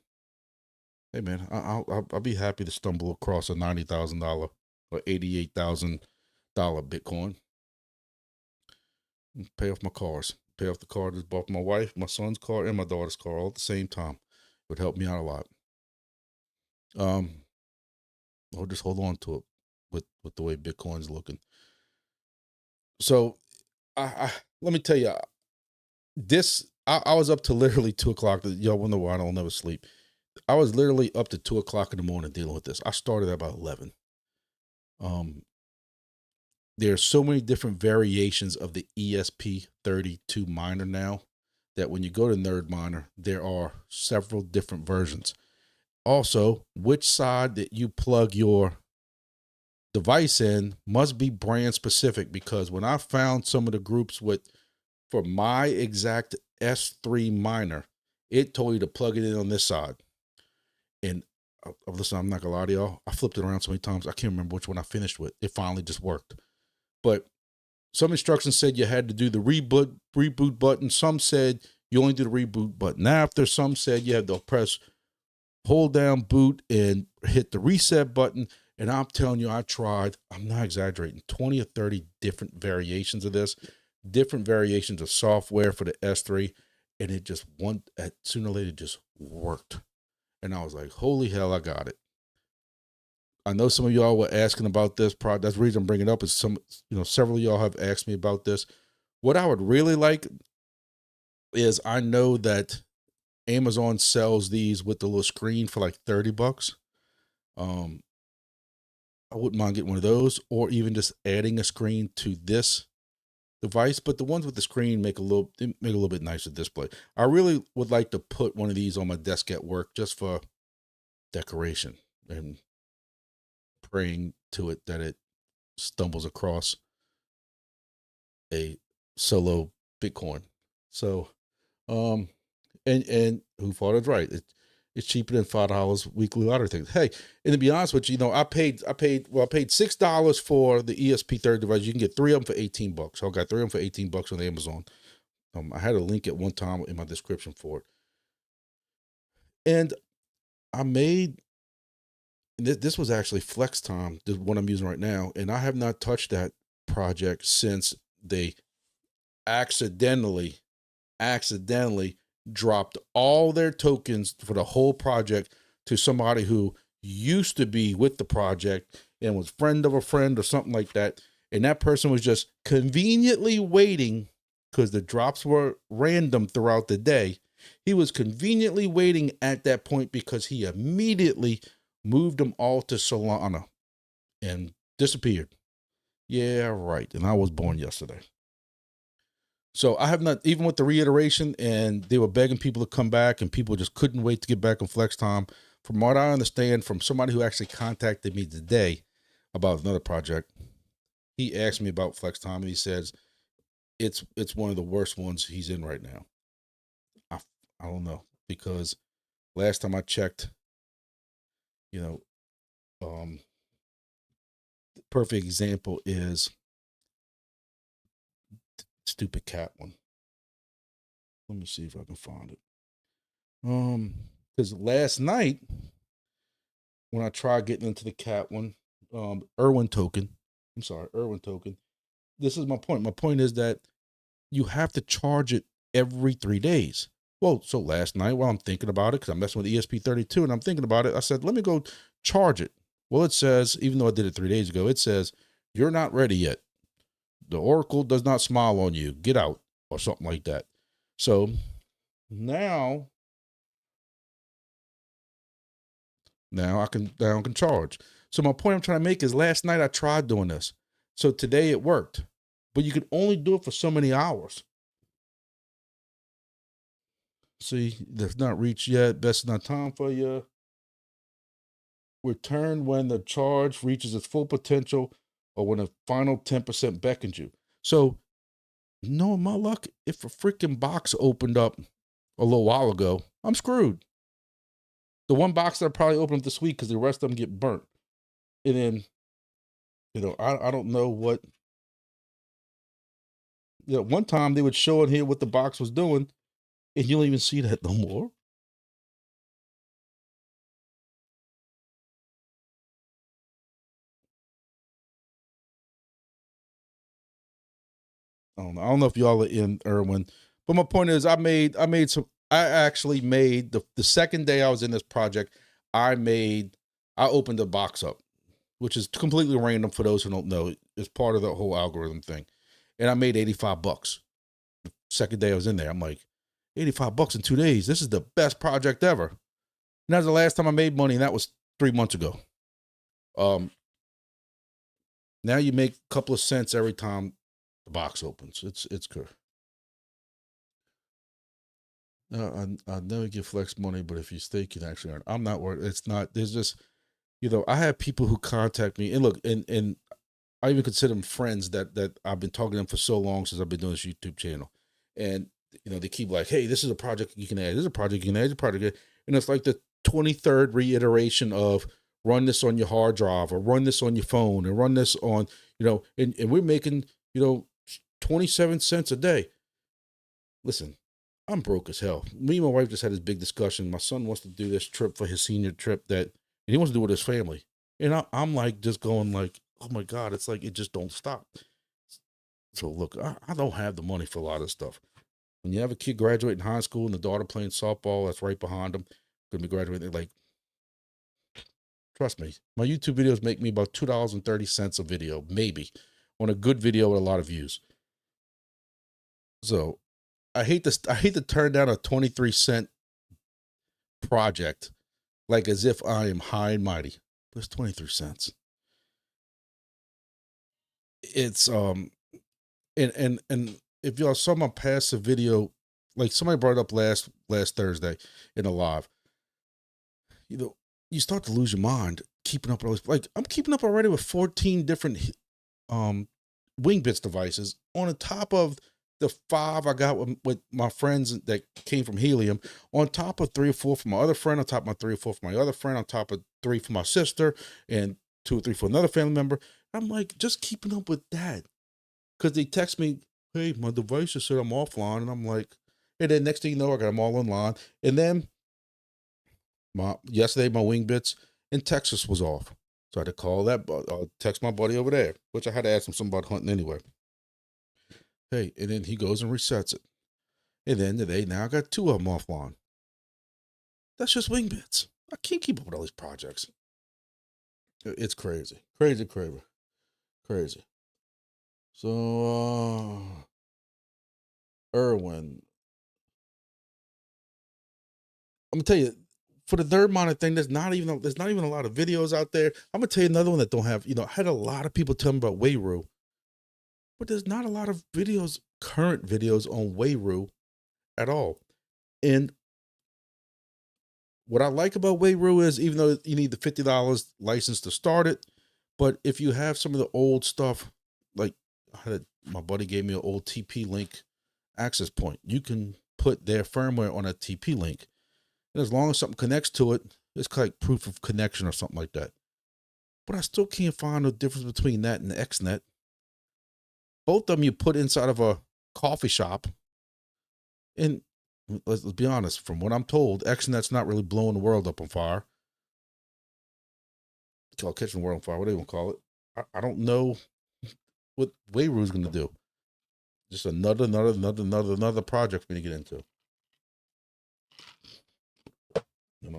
Hey man, I'll be happy to stumble across a $90,000 or $88,000 Bitcoin. Pay off my cars. Pay off the car that's bought my wife, my son's car, and my daughter's car all at the same time. It would help me out a lot. I'll just hold on to it with the way Bitcoin's looking. So I let me tell you, I was up to literally 2 o'clock. Y'all wonder why I don't never sleep. I was literally up to 2 o'clock in the morning dealing with this. I started at about 11. There's so many different variations of the ESP32 miner now that when you go to Nerd Miner, there are several different versions. Also, which side that you plug your device in must be brand specific, because when I found some of the groups for my exact S3 miner, it told you to plug it in on this side. And listen, I'm not gonna lie to y'all, I flipped it around so many times, I can't remember which one I finished with. It finally just worked. But some instructions said you had to do the reboot button. Some said you only do the reboot button after. Some said you had to hold down boot and hit the reset button. And I'm telling you, I tried, I'm not exaggerating, 20 or 30 different variations of this, different variations of software for the S3. And it just sooner or later just worked. And I was like, holy hell, I got it. I know some of y'all were asking about this product. That's the reason I'm bringing it up, is several of y'all have asked me about this. What I would really like is, I know that Amazon sells these with the little screen for like $30. I wouldn't mind getting one of those, or even just adding a screen to this device. But the ones with the screen make a little bit nicer display. I really would like to put one of these on my desk at work just for decoration. and praying to it that it stumbles across a solo Bitcoin. So, and who thought it's right? It's cheaper than $5 weekly lottery things. Hey, and to be honest with you, I paid $6 for the ESP30 device. You can get 3 of them for $18. So I got 3 of them for $18 on Amazon. I had a link at one time in my description for it. And I made, this was actually Flex Time, the one I'm using right now. And I have not touched that project since they accidentally dropped all their tokens for the whole project to somebody who used to be with the project and was friend of a friend or something like that. And that person was just conveniently waiting, because the drops were random throughout the day. He was conveniently waiting at that point because he immediately moved them all to Solana and disappeared. Yeah, right. And I was born yesterday. So I have not, even with the reiteration, and they were begging people to come back, and people just couldn't wait to get back on Flex Time. From what I understand from somebody who actually contacted me today about another project, he asked me about Flex Time, and he says it's one of the worst ones he's in right now. I don't know, because last time I checked, the perfect example is stupid cat one. Let me see if I can find it. Because last night when I tried getting into the cat one, Irwin token. This is my point. My point is that you have to charge it every 3 days. Well, so last night while I'm thinking about it, because I'm messing with ESP32 and I'm thinking about it, I said, let me go charge it. Well, it says, even though I did it 3 days ago, it says, you're not ready yet. The Oracle does not smile on you. Get out, or something like that. So now I can charge. So my point I'm trying to make is, last night I tried doing this. So today it worked, but you can only do it for so many hours. See, that's not reached yet. Best not time for you. Return when the charge reaches its full potential, or when the final 10% beckons you. So, knowing my luck, if a freaking box opened up a little while ago, I'm screwed. The one box that I probably opened up this week, because the rest of them get burnt. And then, I don't know what. One time they would show in here what the box was doing, and you don't even see that no more. I don't know if y'all are in Irwin, but my point is, I actually made the second day I was in this project, I opened the box up, which is completely random for those who don't know. It's part of the whole algorithm thing. And I made $85. The second day I was in there, I'm like, $85 in 2 days. This is the best project ever. And that was the last time I made money, and that was 3 months ago. Now you make a couple of cents every time the box opens. It's good. I never get flex money, but if you stake, you can actually earn. I'm not worried. It's not. There's just, I have people who contact me, and look, and I even consider them friends that I've been talking to them for so long, since I've been doing this YouTube channel, and they keep like, hey, this is a project you can add. This is a project you can add. This is a project, and it's like the 23rd reiteration of, run this on your hard drive, or run this on your phone, and run this on, and we're making 27 cents a day. Listen, I'm broke as hell. Me and my wife just had this big discussion. My son wants to do this trip for his senior trip, and he wants to do it with his family. And I'm like, just going like, oh my God, it's like, it just don't stop. So look, I don't have the money for a lot of stuff. When you have a kid graduating high school and the daughter playing softball, that's right behind them, going to be graduating, like, trust me, my YouTube videos make me about $2.30 a video, maybe, on a good video with a lot of views. So I hate to turn down a 23-cent project, like as if I am high and mighty. But it's 23 cents. It's and if y'all saw my passive video, like somebody brought it up last Thursday in a live. you start to lose your mind keeping up with all these. Like, I'm keeping up already with 14 different Wingbits devices on the top of the 5 I got with my friends that came from Helium, on top of 3 or 4 from my other friend, on top of my 3 or 4 from my other friend, on top of 3 from my sister, and 2 or 3 for another family member. I'm like, just keeping up with that. Because they text me, hey, my device just said I'm offline. And I'm like, and then next thing you know, I got them all online. And then yesterday, my Wingbits in Texas was off. So I had to call that, text my buddy over there, which I had to ask him something about hunting anyway. Hey, and then he goes and resets it. And then today, now I got 2 of them offline. That's just Wingbits. I can't keep up with all these projects. It's crazy. Crazy. So, Irwin. I'm gonna tell you, for the third monitor thing, there's not even a lot of videos out there. I'm gonna tell you another one that don't have, I had a lot of people tell me about Wayru, but there's not a lot of videos, current videos on Wayru at all. And what I like about Wayru is, even though you need the $50 license to start it, but if you have some of the old stuff, like my buddy gave me an old TP-Link access point, you can put their firmware on a TP-Link. And as long as something connects to it, it's like proof of connection or something like that. But I still can't find the difference between that and the XNet. Both of them you put inside of a coffee shop. And let's be honest, from what I'm told, XNet's not really blowing the world up on fire. It's all catching the world on fire, what do you want to call it? I don't know what Wayru's going to do. Just another project for me to get into. I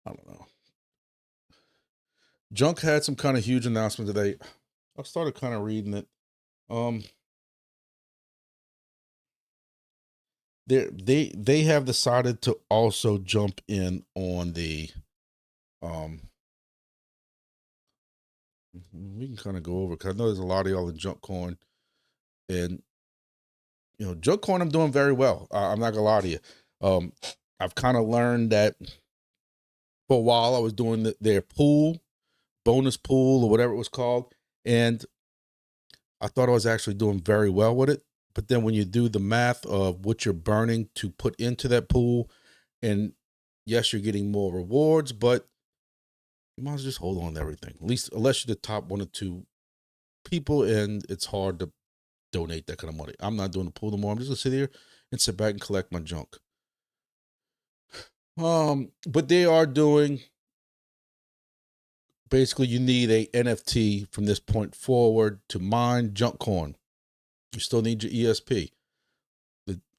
don't know. Junk had some kind of huge announcement today. I started kind of reading it. They have decided to also jump in on the we can kind of go over, because I know there's a lot of y'all in junk coin, and junk coin I'm doing very well. I'm not gonna lie to you. I've kind of learned that for a while I was doing their bonus pool or whatever it was called, and I thought I was actually doing very well with it. But then when you do the math of what you're burning to put into that pool, and yes, you're getting more rewards, but you might as well just hold on to everything. At least, unless you're the top 1 or 2 people, and it's hard to donate that kind of money. I'm not doing the pool no more. I'm just gonna sit here and sit back and collect my junk. But they are doing, basically, you need a NFT from this point forward to mine junk coin. You still need your ESP.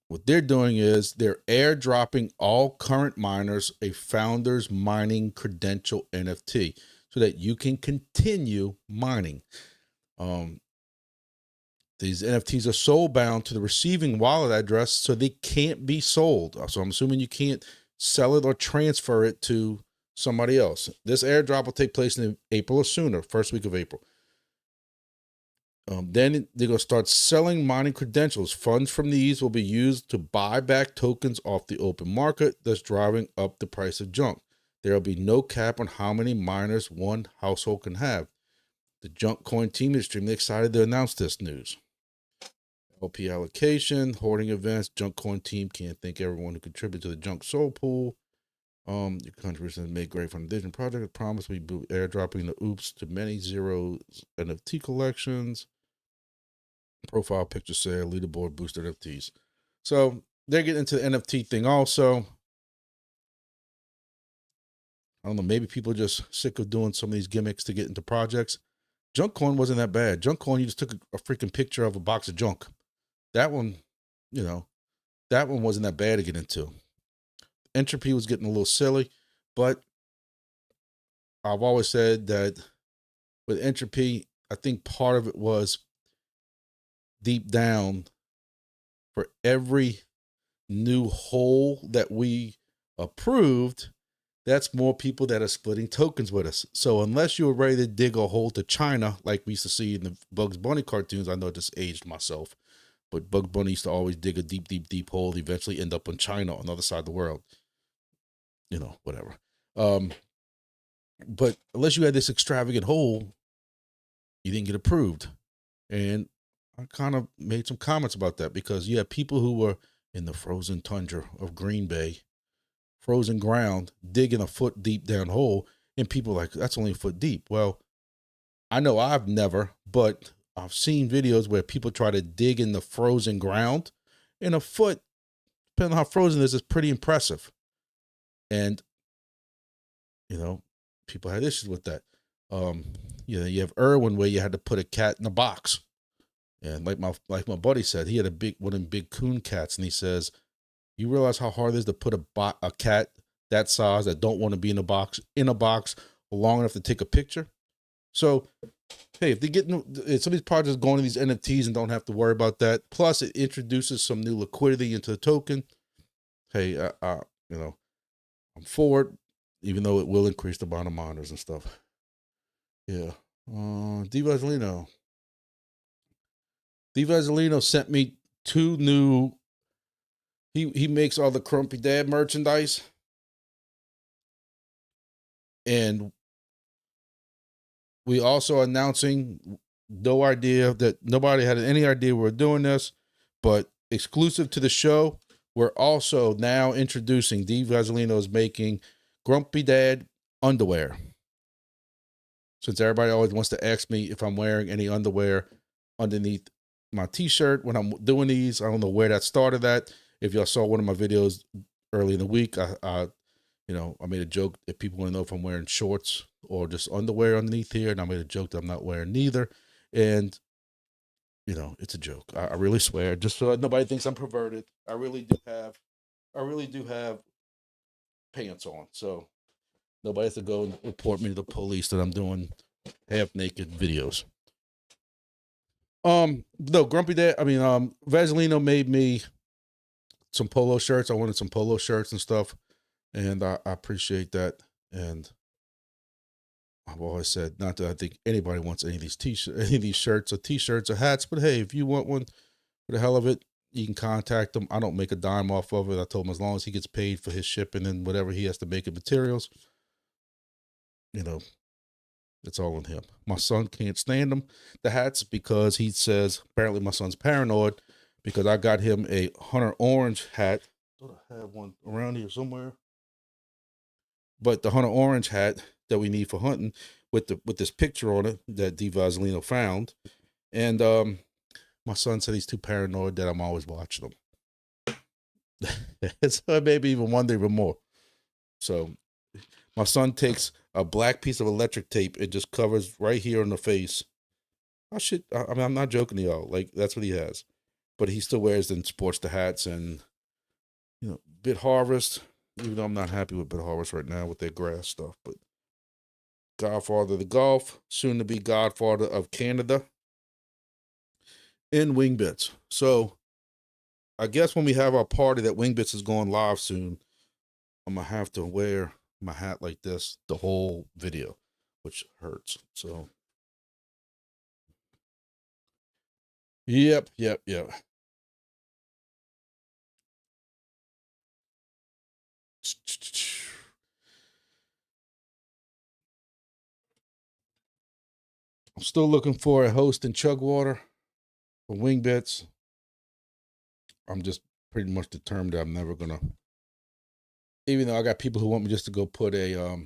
What they're doing is they're airdropping all current miners a founder's mining credential NFT so that you can continue mining. These NFTs are soul bound to the receiving wallet address, so they can't be sold. So I'm assuming you can't sell it or transfer it to somebody else. This airdrop will take place in April or sooner, first week of April. Then they're going to start selling mining credentials. Funds from these will be used to buy back tokens off the open market, thus driving up the price of junk. There will be no cap on how many miners one household can have. The junk coin team is extremely excited to announce this news. LP allocation, hoarding events, junk coin team can't thank everyone who contributed to the junk soul pool. Your contribution made great foundation project. I promise we be airdropping the oops to many zeros NFT collections. Profile picture sale, leaderboard booster NFTs. So they're getting into the NFT thing also. I don't know, maybe people are just sick of doing some of these gimmicks to get into projects. Junk coin wasn't that bad. Junk coin, you just took a freaking picture of a box of junk. That one, that one wasn't that bad to get into. Entropy was getting a little silly, but I've always said that with entropy, I think part of it was deep down, for every new hole that we approved, that's more people that are splitting tokens with us. So unless you were ready to dig a hole to China, like we used to see in the Bugs Bunny cartoons, I know I just aged myself, but Bugs Bunny used to always dig a deep hole, eventually end up in China on the other side of the world. you know, whatever. But unless you had this extravagant hole, you didn't get approved. And I kind of made some comments about that because you have people who were in the frozen tundra of Green Bay, frozen ground, digging a foot deep down hole, and people like, that's only a foot deep. Well, I know I've never, but I've seen videos where people try to dig in the frozen ground, and a foot, depending on how frozen it is pretty impressive. And, you know, people had issues with that. You know, you have Irwin where you had to put a cat in a box. And like my buddy said, he had one of them big coon cats, and he says, you realize how hard it is to put a cat that size that don't want to be in a box long enough to take a picture. So, hey, if they get some of these projects going to these NFTs and don't have to worry about that, plus it introduces some new liquidity into the token. Hey, you know, I'm for it, even though it will increase the amount of miners and stuff. Yeah. Vazzolino sent me 2 new. He makes all the Grumpy Dad merchandise, and we also announcing, no idea that nobody had any idea we were doing this, but exclusive to the show, we're also now introducing Vazzolino is making Grumpy Dad underwear. Since everybody always wants to ask me if I'm wearing any underwear underneath my t-shirt when I'm doing these, I don't know where that started at. If y'all saw one of my videos early in the week, I made a joke if people want to know if I'm wearing shorts or just underwear underneath here, and I made a joke that I'm not wearing neither. And, you know, it's a joke. I really swear, just so nobody thinks I'm perverted. I really do have pants on, so nobody has to go and report me to the police that I'm doing half naked videos. No, Grumpy Dad. Vazzolino made me some polo shirts. I wanted some polo shirts and stuff, and I appreciate that. And I've always said, not that I think anybody wants any of these shirts or t-shirts or hats, but hey, if you want one for the hell of it, you can contact him. I don't make a dime off of it. I told him as long as he gets paid for his shipping and whatever he has to make of materials, you know, it's all on him. My son can't stand them, the hats, because he says apparently my son's paranoid because I got him a Hunter Orange hat. I thought I have one around here somewhere. But the Hunter Orange hat that we need for hunting with this picture on it that Vazzolino found. And my son said he's too paranoid that I'm always watching him. So I maybe even wonder even more. So my son takes a black piece of electric tape and just covers right here on the face. Oh shit! I'm not joking to y'all. Like, that's what he has, but he still wears and sports the hats. And, you know, Bit Harvest. Even though I'm not happy with Bit Harvest right now with their grass stuff, but Godfather of the Golf, soon to be Godfather of Canada, in Wingbits. So I guess when we have our party that Wingbits is going live soon, I'm gonna have to wear my hat like this the whole video, which hurts. So yep. I'm still looking for a host in Chugwater for Wingbits. I'm just pretty much determined that I'm never gonna, even though I got people who want me just to go put a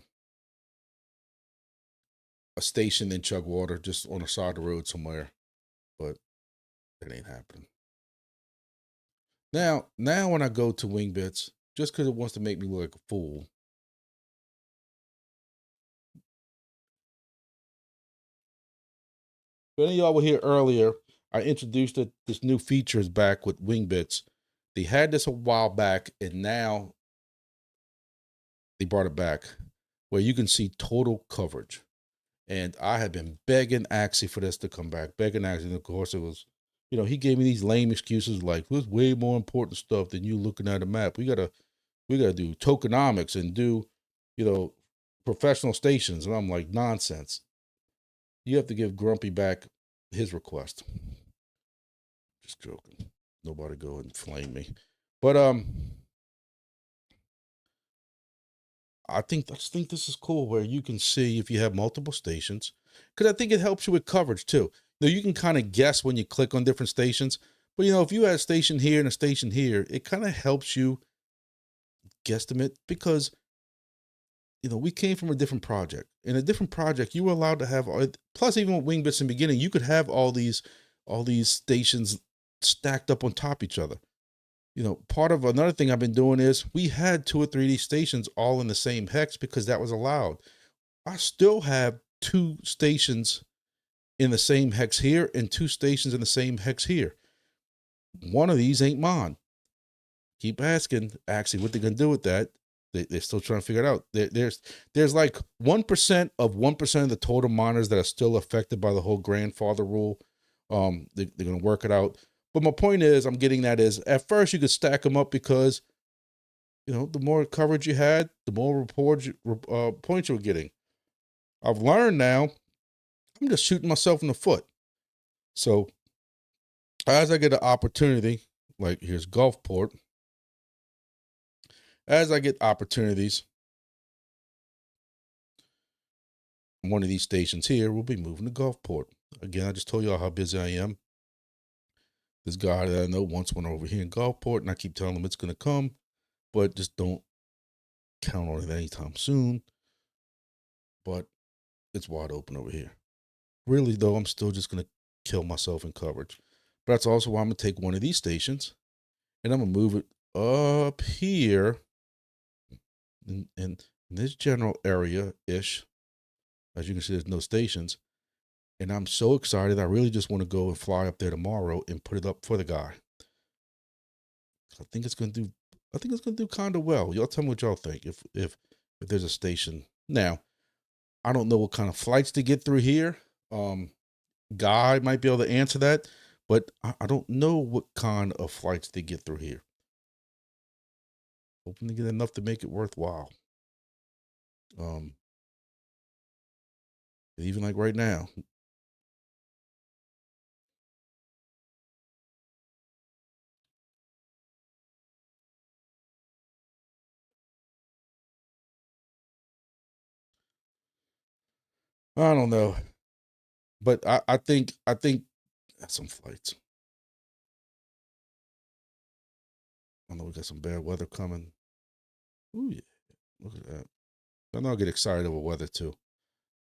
station in Chugwater just on the side of the road somewhere, but it ain't happening. Now when I go to Wingbits, just because it wants to make me look like a fool, if any of y'all were here earlier, I introduced this new features back with Wingbits. They had this a while back, and now they brought it back where you can see total coverage. And I had been begging Axie for this to come back, begging Axie. And of course, it was, you know, he gave me these lame excuses like, there's way more important stuff than you looking at a map. We gotta do tokenomics and do, you know, professional stations. And I'm like, nonsense. You have to give Grumpy back his request. Just joking. Nobody go and flame me. But I just think this is cool where you can see if you have multiple stations, because I think it helps you with coverage too. Now you can kind of guess when you click on different stations, but if you had a station here and a station here, it kind of helps you guesstimate, because we came from a different project. In a different project, you were allowed to have, plus even with Wingbits in the beginning, you could have all these stations stacked up on top of each other. Part of another thing I've been doing is we had 2 or 3 of these stations all in the same hex because that was allowed. I still have 2 stations in the same hex here and 2 stations in the same hex here. One of these ain't mine. Keep asking, actually, what they're going to do with that. They're still trying to figure it out. There's like 1% of 1% of the total miners that are still affected by the whole grandfather rule. They're going to work it out. But my point is, I'm getting at is, at first you could stack them up because, the more coverage you had, the more points you were getting. I've learned now, I'm just shooting myself in the foot. So as I get an opportunity, like here's Gulfport, as I get opportunities, one of these stations here will be moving to Gulfport. Again, I just told y'all how busy I am. This guy that I know once went over here in Gulfport, and I keep telling him it's going to come, but just don't count on it anytime soon. But it's wide open over here. Really, though, I'm still just going to kill myself in coverage. But that's also why I'm going to take one of these stations, and I'm going to move it up here in this general area-ish. As you can see, there's no stations. And I'm so excited. I really just want to go and fly up there tomorrow and put it up for the guy. I think it's going to do kind of well. Y'all tell me what y'all think if there's a station. Now, I don't know what kind of flights to get through here. Guy might be able to answer that, but I don't know what kind of flights they get through here. Hoping to get enough to make it worthwhile. Even like right now. I don't know. But I think that's some flights. I know we got some bad weather coming. Ooh, yeah. Look at that. I know I get excited over weather too.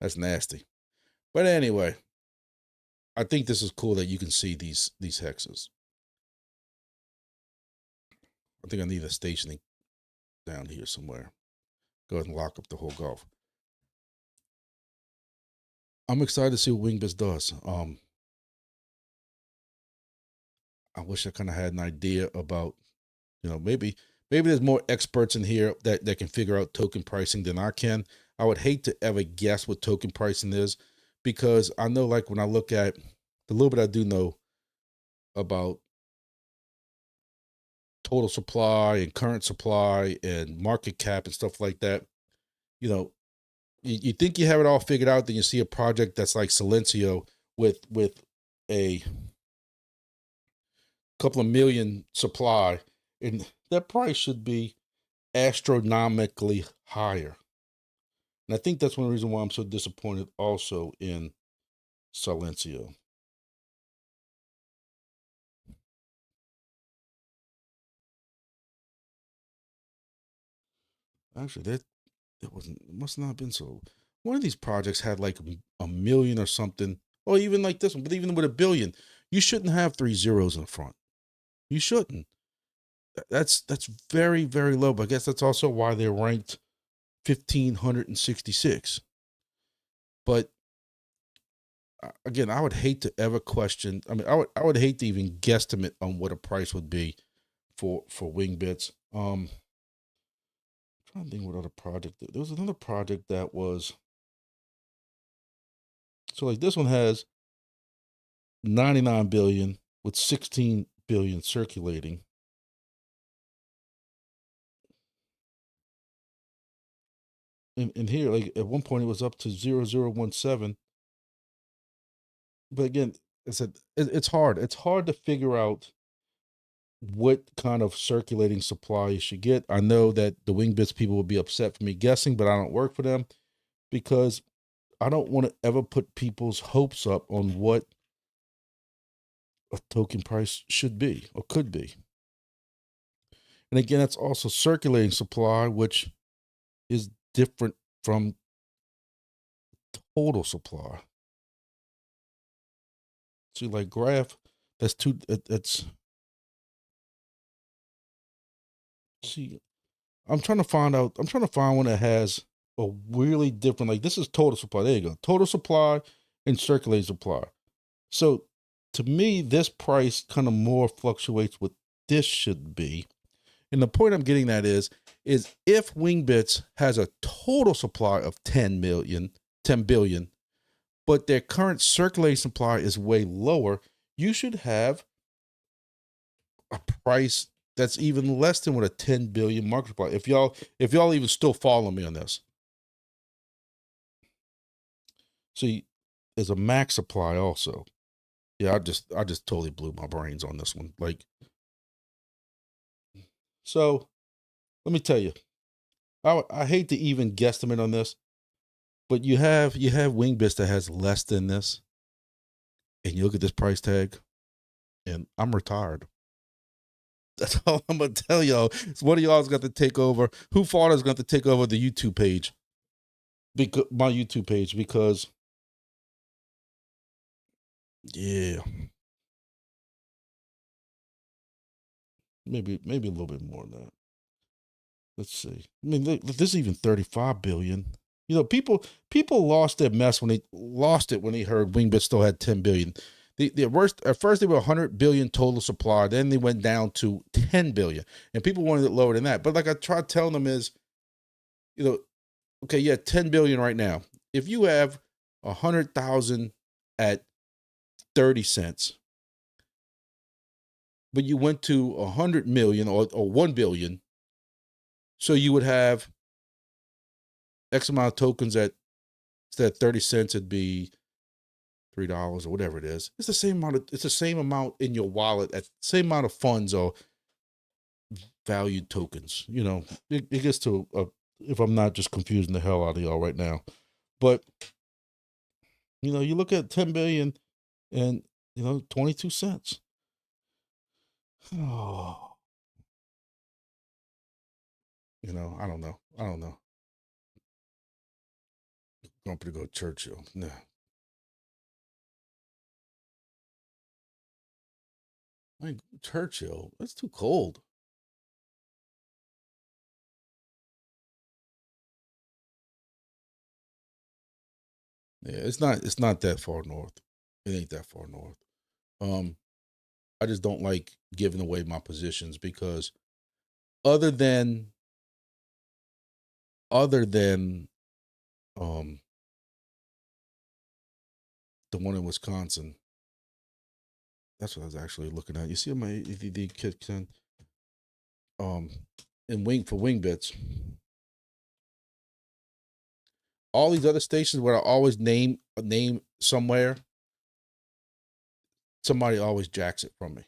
That's nasty. But anyway, I think this is cool that you can see these hexes. I think I need a stationing down here somewhere. Go ahead and lock up the whole Gulf. I'm excited to see what Wingbits does. I wish I kind of had an idea about, maybe there's more experts in here that can figure out token pricing than I can. I would hate to ever guess what token pricing is, because I know, like, when I look at the little bit I do know about total supply and current supply and market cap and stuff like that, you think you have it all figured out, then you see a project that's like Silencio with a couple of million supply, and that price should be astronomically higher. And I think that's one reason why I'm so disappointed also in Silencio. Actually, it must not have been so. One of these projects had like a million or something, or even like this one, but even with a billion, you shouldn't have 3 zeros in the front. You shouldn't. That's very, very low. But I guess that's also why they're ranked 1,566. But again, I would hate to ever question. I mean, I would hate to even guesstimate on what a price would be for Wingbits. I'm trying to think what other project. There was another project that was, so like this one has 99 billion with 16 billion circulating. And here, like at one point, it was up to 0017. But again, I said it's hard. It's hard to figure out what kind of circulating supply you should get. I know that the Wingbits people will be upset for me guessing, but I don't work for them because I don't want to ever put people's hopes up on what a token price should be or could be. And again, that's also circulating supply, which is different from total supply. See, like graph, that's too, that's, see, I'm trying to find one that has a really different, like this is total supply. There you go. Total supply and circulating supply. So to me, this price kind of more fluctuates what this should be. And the point I'm getting at is if Wingbits has a total supply of 10 billion, but their current circulating supply is way lower, you should have a price that's even less than what a 10 billion market supply. If y'all even still follow me on this. See, there's a max supply also. Yeah, I just totally blew my brains on this one. Like, so let me tell you, I hate to even guesstimate on this, but you have Wingbits that has less than this, and you look at this price tag, and I'm retired. That's all I'm gonna tell y'all. So one of y'all's got to take over. Who fought is going to take over the YouTube page, because my YouTube page, because yeah, maybe a little bit more than that. Let's see. I mean, look, this is even 35 billion. You know, people lost their mess when they heard Wingbit still had 10 billion. The worst, at first they were 100 billion total supply. Then they went down to 10 billion, and people wanted it lower than that. But like I tried telling them is, you know, okay, yeah, 10 billion right now. If you have 100,000 at 30 cents, but you went to 100 million or 1 billion, so you would have X amount of tokens at, instead of 30 cents, it'd be $3 or whatever it is. It's the same amount. It's the same amount in your wallet, at the same amount of funds or valued tokens. You know, it gets to if I'm not just confusing the hell out of y'all right now, but you know, you look at 10 billion and 22 cents. Oh, I don't know. I'm gonna go to Churchill. Nah. Like Churchill, that's too cold. Yeah, it's not that far north. It ain't that far north. I just don't like giving away my positions because other than the one in Wisconsin, that's what I was actually looking at. You see my the kitchen in for Wingbits. All these other stations where I always name somewhere, somebody always jacks it from me.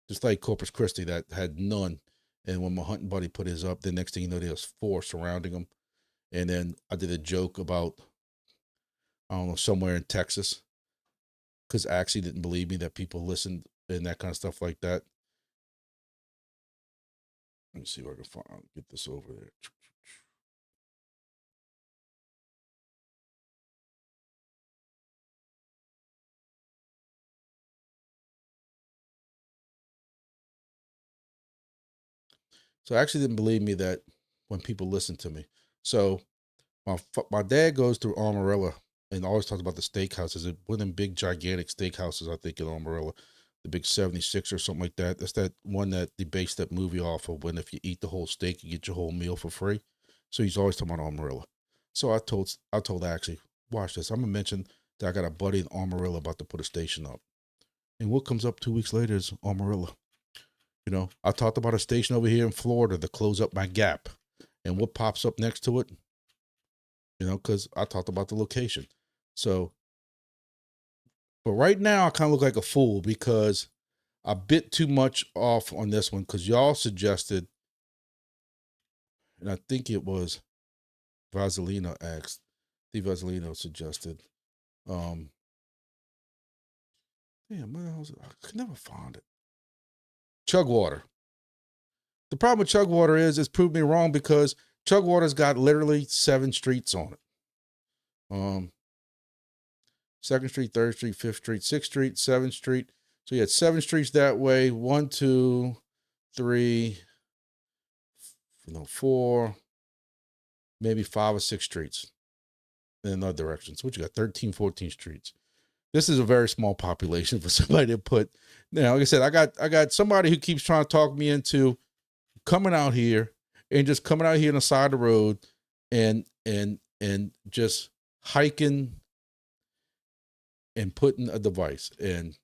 Just like Corpus Christi that had none. And when my hunting buddy put his up, the next thing you know, there was 4 surrounding him. And then I did a joke about, I don't know, somewhere in Texas, because I actually didn't believe me that people listened and that kind of stuff like that. Let me see if I can get this over there. So I actually didn't believe me that when people listen to me. So my dad goes through Amarillo and always talks about the steakhouses. One of them big gigantic steakhouses, I think, in Amarillo, the big 76 or something like that. That's that one that they based that movie off of, when if you eat the whole steak, you get your whole meal for free. So he's always talking about Amarillo. So I told actually, watch this. I'm gonna mention that I got a buddy in Amarillo about to put a station up. And what comes up 2 weeks later is Amarillo. I talked about a station over here in Florida to close up my gap. And what pops up next to it? Because I talked about the location. So, but right now I kind of look like a fool because a bit too much off on this one because y'all suggested, and I think it was Vaselino asked, the Vaselino suggested, damn, where the hell is it? I could never find it. Chug water. The problem with chug water is it's proved me wrong because chug water's got literally 7 streets on it. 2nd Street, 3rd Street, 5th Street, 6th Street, 7th Street. So you had 7 streets that way. 1, 2, 3, 4, maybe 5 or 6 streets in another direction. So what you got? 13, 14 streets. This is a very small population for somebody to put. You know, like I said, I got somebody who keeps trying to talk me into coming out here and just coming out here on the side of the road and just hiking and putting a device, and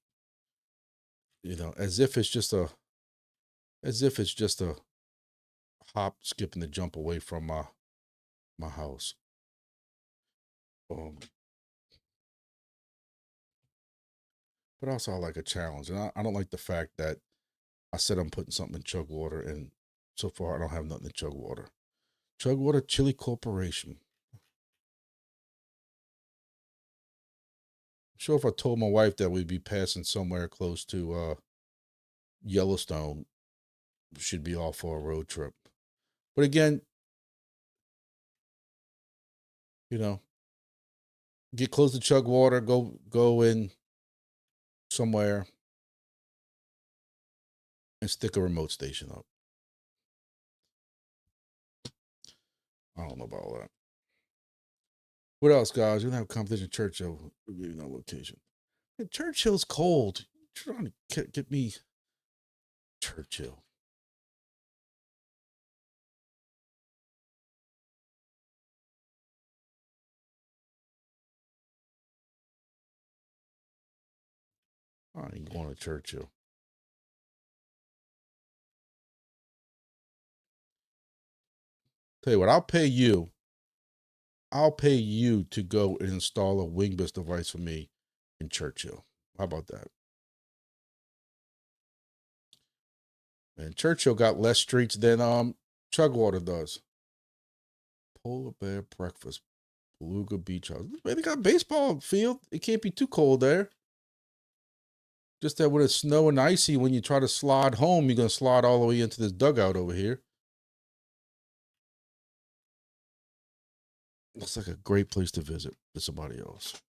you know, as if it's just a hop, skip, and a jump away from my house. But also I like a challenge, and I don't like the fact that I said I'm putting something in chug water, and so far I don't have nothing in chug water. Chug Water Chili Corporation. I'm sure if I told my wife that we'd be passing somewhere close to Yellowstone, she'd be off for a road trip. But again, you know, get close to chug water, go in somewhere and stick a remote station up. I don't know about all that. What else, guys? We're gonna have a competition in Churchill. We'll give you no location. And Churchill's cold. You're trying to get me Churchill. I ain't going to Churchill. Tell you what, I'll pay you to go and install a Wingbits device for me in Churchill. How about that? And Churchill got less streets than Chugwater does. Polar Bear Breakfast, Beluga Beach House. Man, they got a baseball field. It can't be too cold there. Just that when it's snow and icy, when you try to slide home, you're going to slide all the way into this dugout over here. Looks like a great place to visit for somebody else.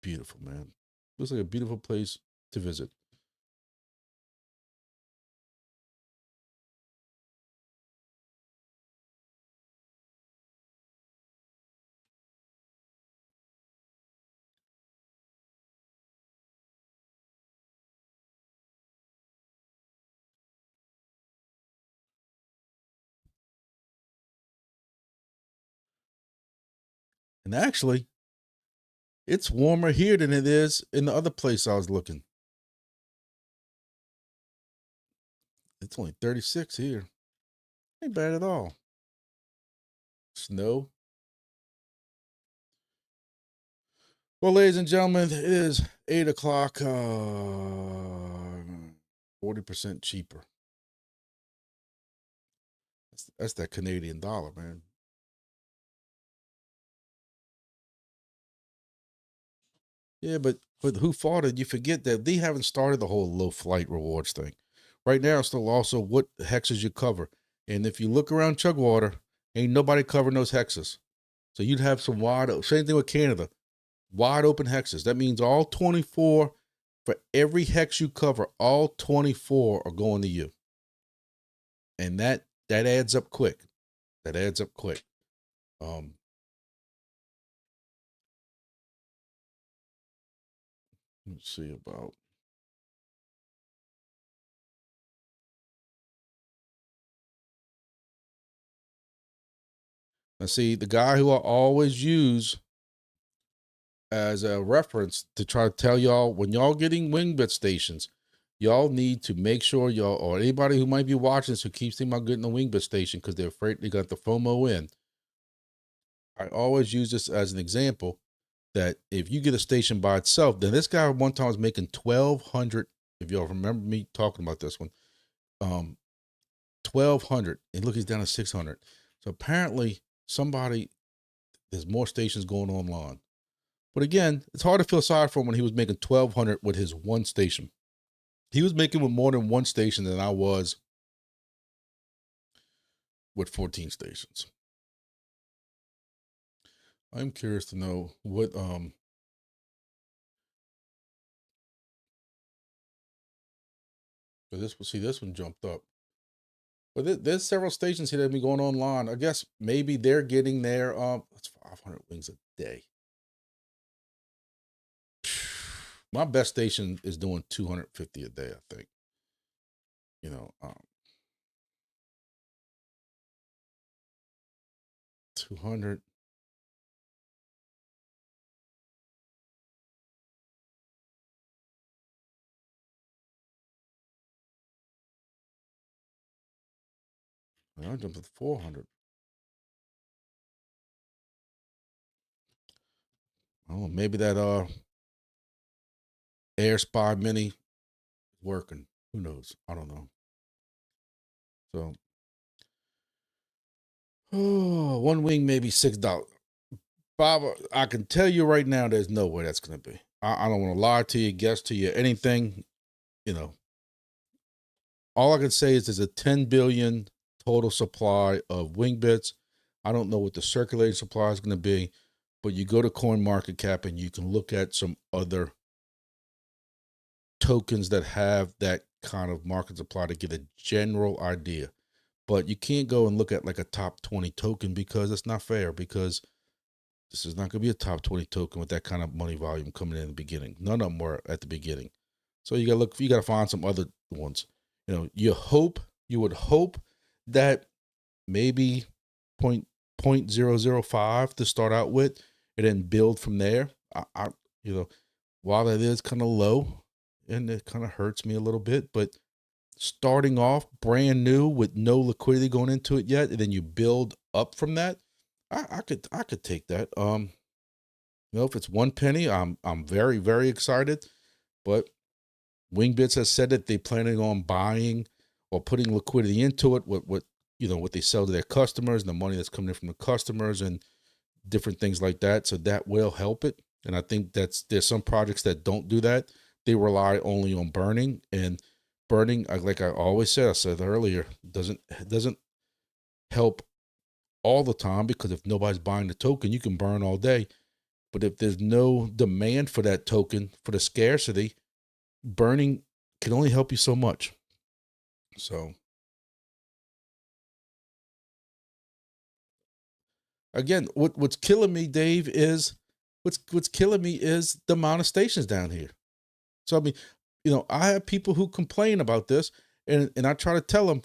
Beautiful, man. Looks like a beautiful place to visit. And actually, it's warmer here than it is in the other place I was looking. It's only 36 here. Ain't bad at all. Snow. Well, ladies and gentlemen, it is 8 o'clock. 40% cheaper. That's that Canadian dollar, man. Yeah, but who fought it? You forget that they haven't started the whole low flight rewards thing. Right now, it's still also what hexes you cover. And if you look around Chugwater, ain't nobody covering those hexes. So you'd have some same thing with Canada, wide open hexes. That means all 24, for every hex you cover, all 24 are going to you. And that adds up quick. That adds up quick. Let's see about. Now, see, the guy who I always use as a reference to try to tell y'all, when y'all getting Wingbit stations, y'all need to make sure y'all, or anybody who might be watching this who keeps thinking about getting a Wingbit station because they're afraid they got the FOMO in. I always use this as an example. that if you get a station by itself, then this guy one time was making 1,200. If y'all remember me talking about this one, 1,200, and look, he's down to 600. So apparently there's more stations going online. But again, it's hard to feel sorry for him when he was making 1,200 with his one station. He was making with more than one station than I was with 14 stations. I'm curious to know what this one jumped up. But there's several stations here that have been going online. I guess maybe they're getting their that's 500 wings a day. My best station is doing 250 a day, I think. 200. I jumped to 400. Oh, maybe that Air Spy Mini is working. Who knows? I don't know. So, one wing maybe $6. Bob, I can tell you right now, there's no way that's going to be. I don't want to lie to you, guess to you, anything. All I can say is there's a 10 billion total supply of Wingbits. I don't know what the circulating supply is going to be, but you go to CoinMarketCap and you can look at some other tokens that have that kind of market supply to get a general idea. But you can't go and look at like a top 20 token because it's not fair, because this is not going to be a top 20 token with that kind of money volume coming in the beginning. None of them were at the beginning. So you got to find some other ones. You would hope that maybe 0.005 to start out with and then build from there. While that is kind of low and it kind of hurts me a little bit, but starting off brand new with no liquidity going into it yet, and then you build up from that, I could take that. If it's 1 penny, I'm very, very excited. But Wingbits has said that they're planning on buying or putting liquidity into it, what they sell to their customers and the money that's coming in from the customers and different things like that. So that will help it. And I think there's some projects that don't do that. They rely only on burning, and burning, like I always said, I said earlier, doesn't help all the time, because if nobody's buying the token, you can burn all day. But if there's no demand for that token, for the scarcity, burning can only help you so much. So again, what's killing me, Dave, is what's killing me is the amount of stations down here. So I mean, I have people who complain about this, and I try to tell them,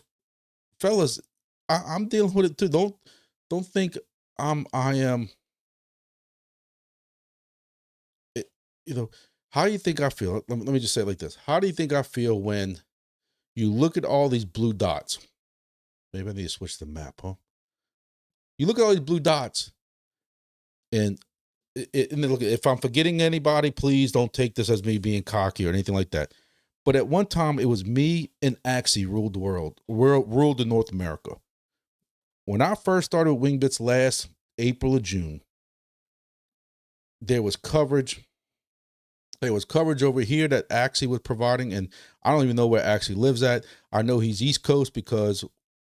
fellas, I'm dealing with it too. Don't think I am. How do you think I feel? Let me just say it like this. How do you think I feel when you look at all these blue dots? Maybe I need to switch the map, huh? You look at all these blue dots, and look, if I'm forgetting anybody, please don't take this as me being cocky or anything like that. But at one time, it was me and Axie ruled the world, ruled in North America. When I first started Wingbits last April or June, there was coverage. There was coverage over here that Axie was providing, and I don't even know where Axie lives at. I know he's East Coast because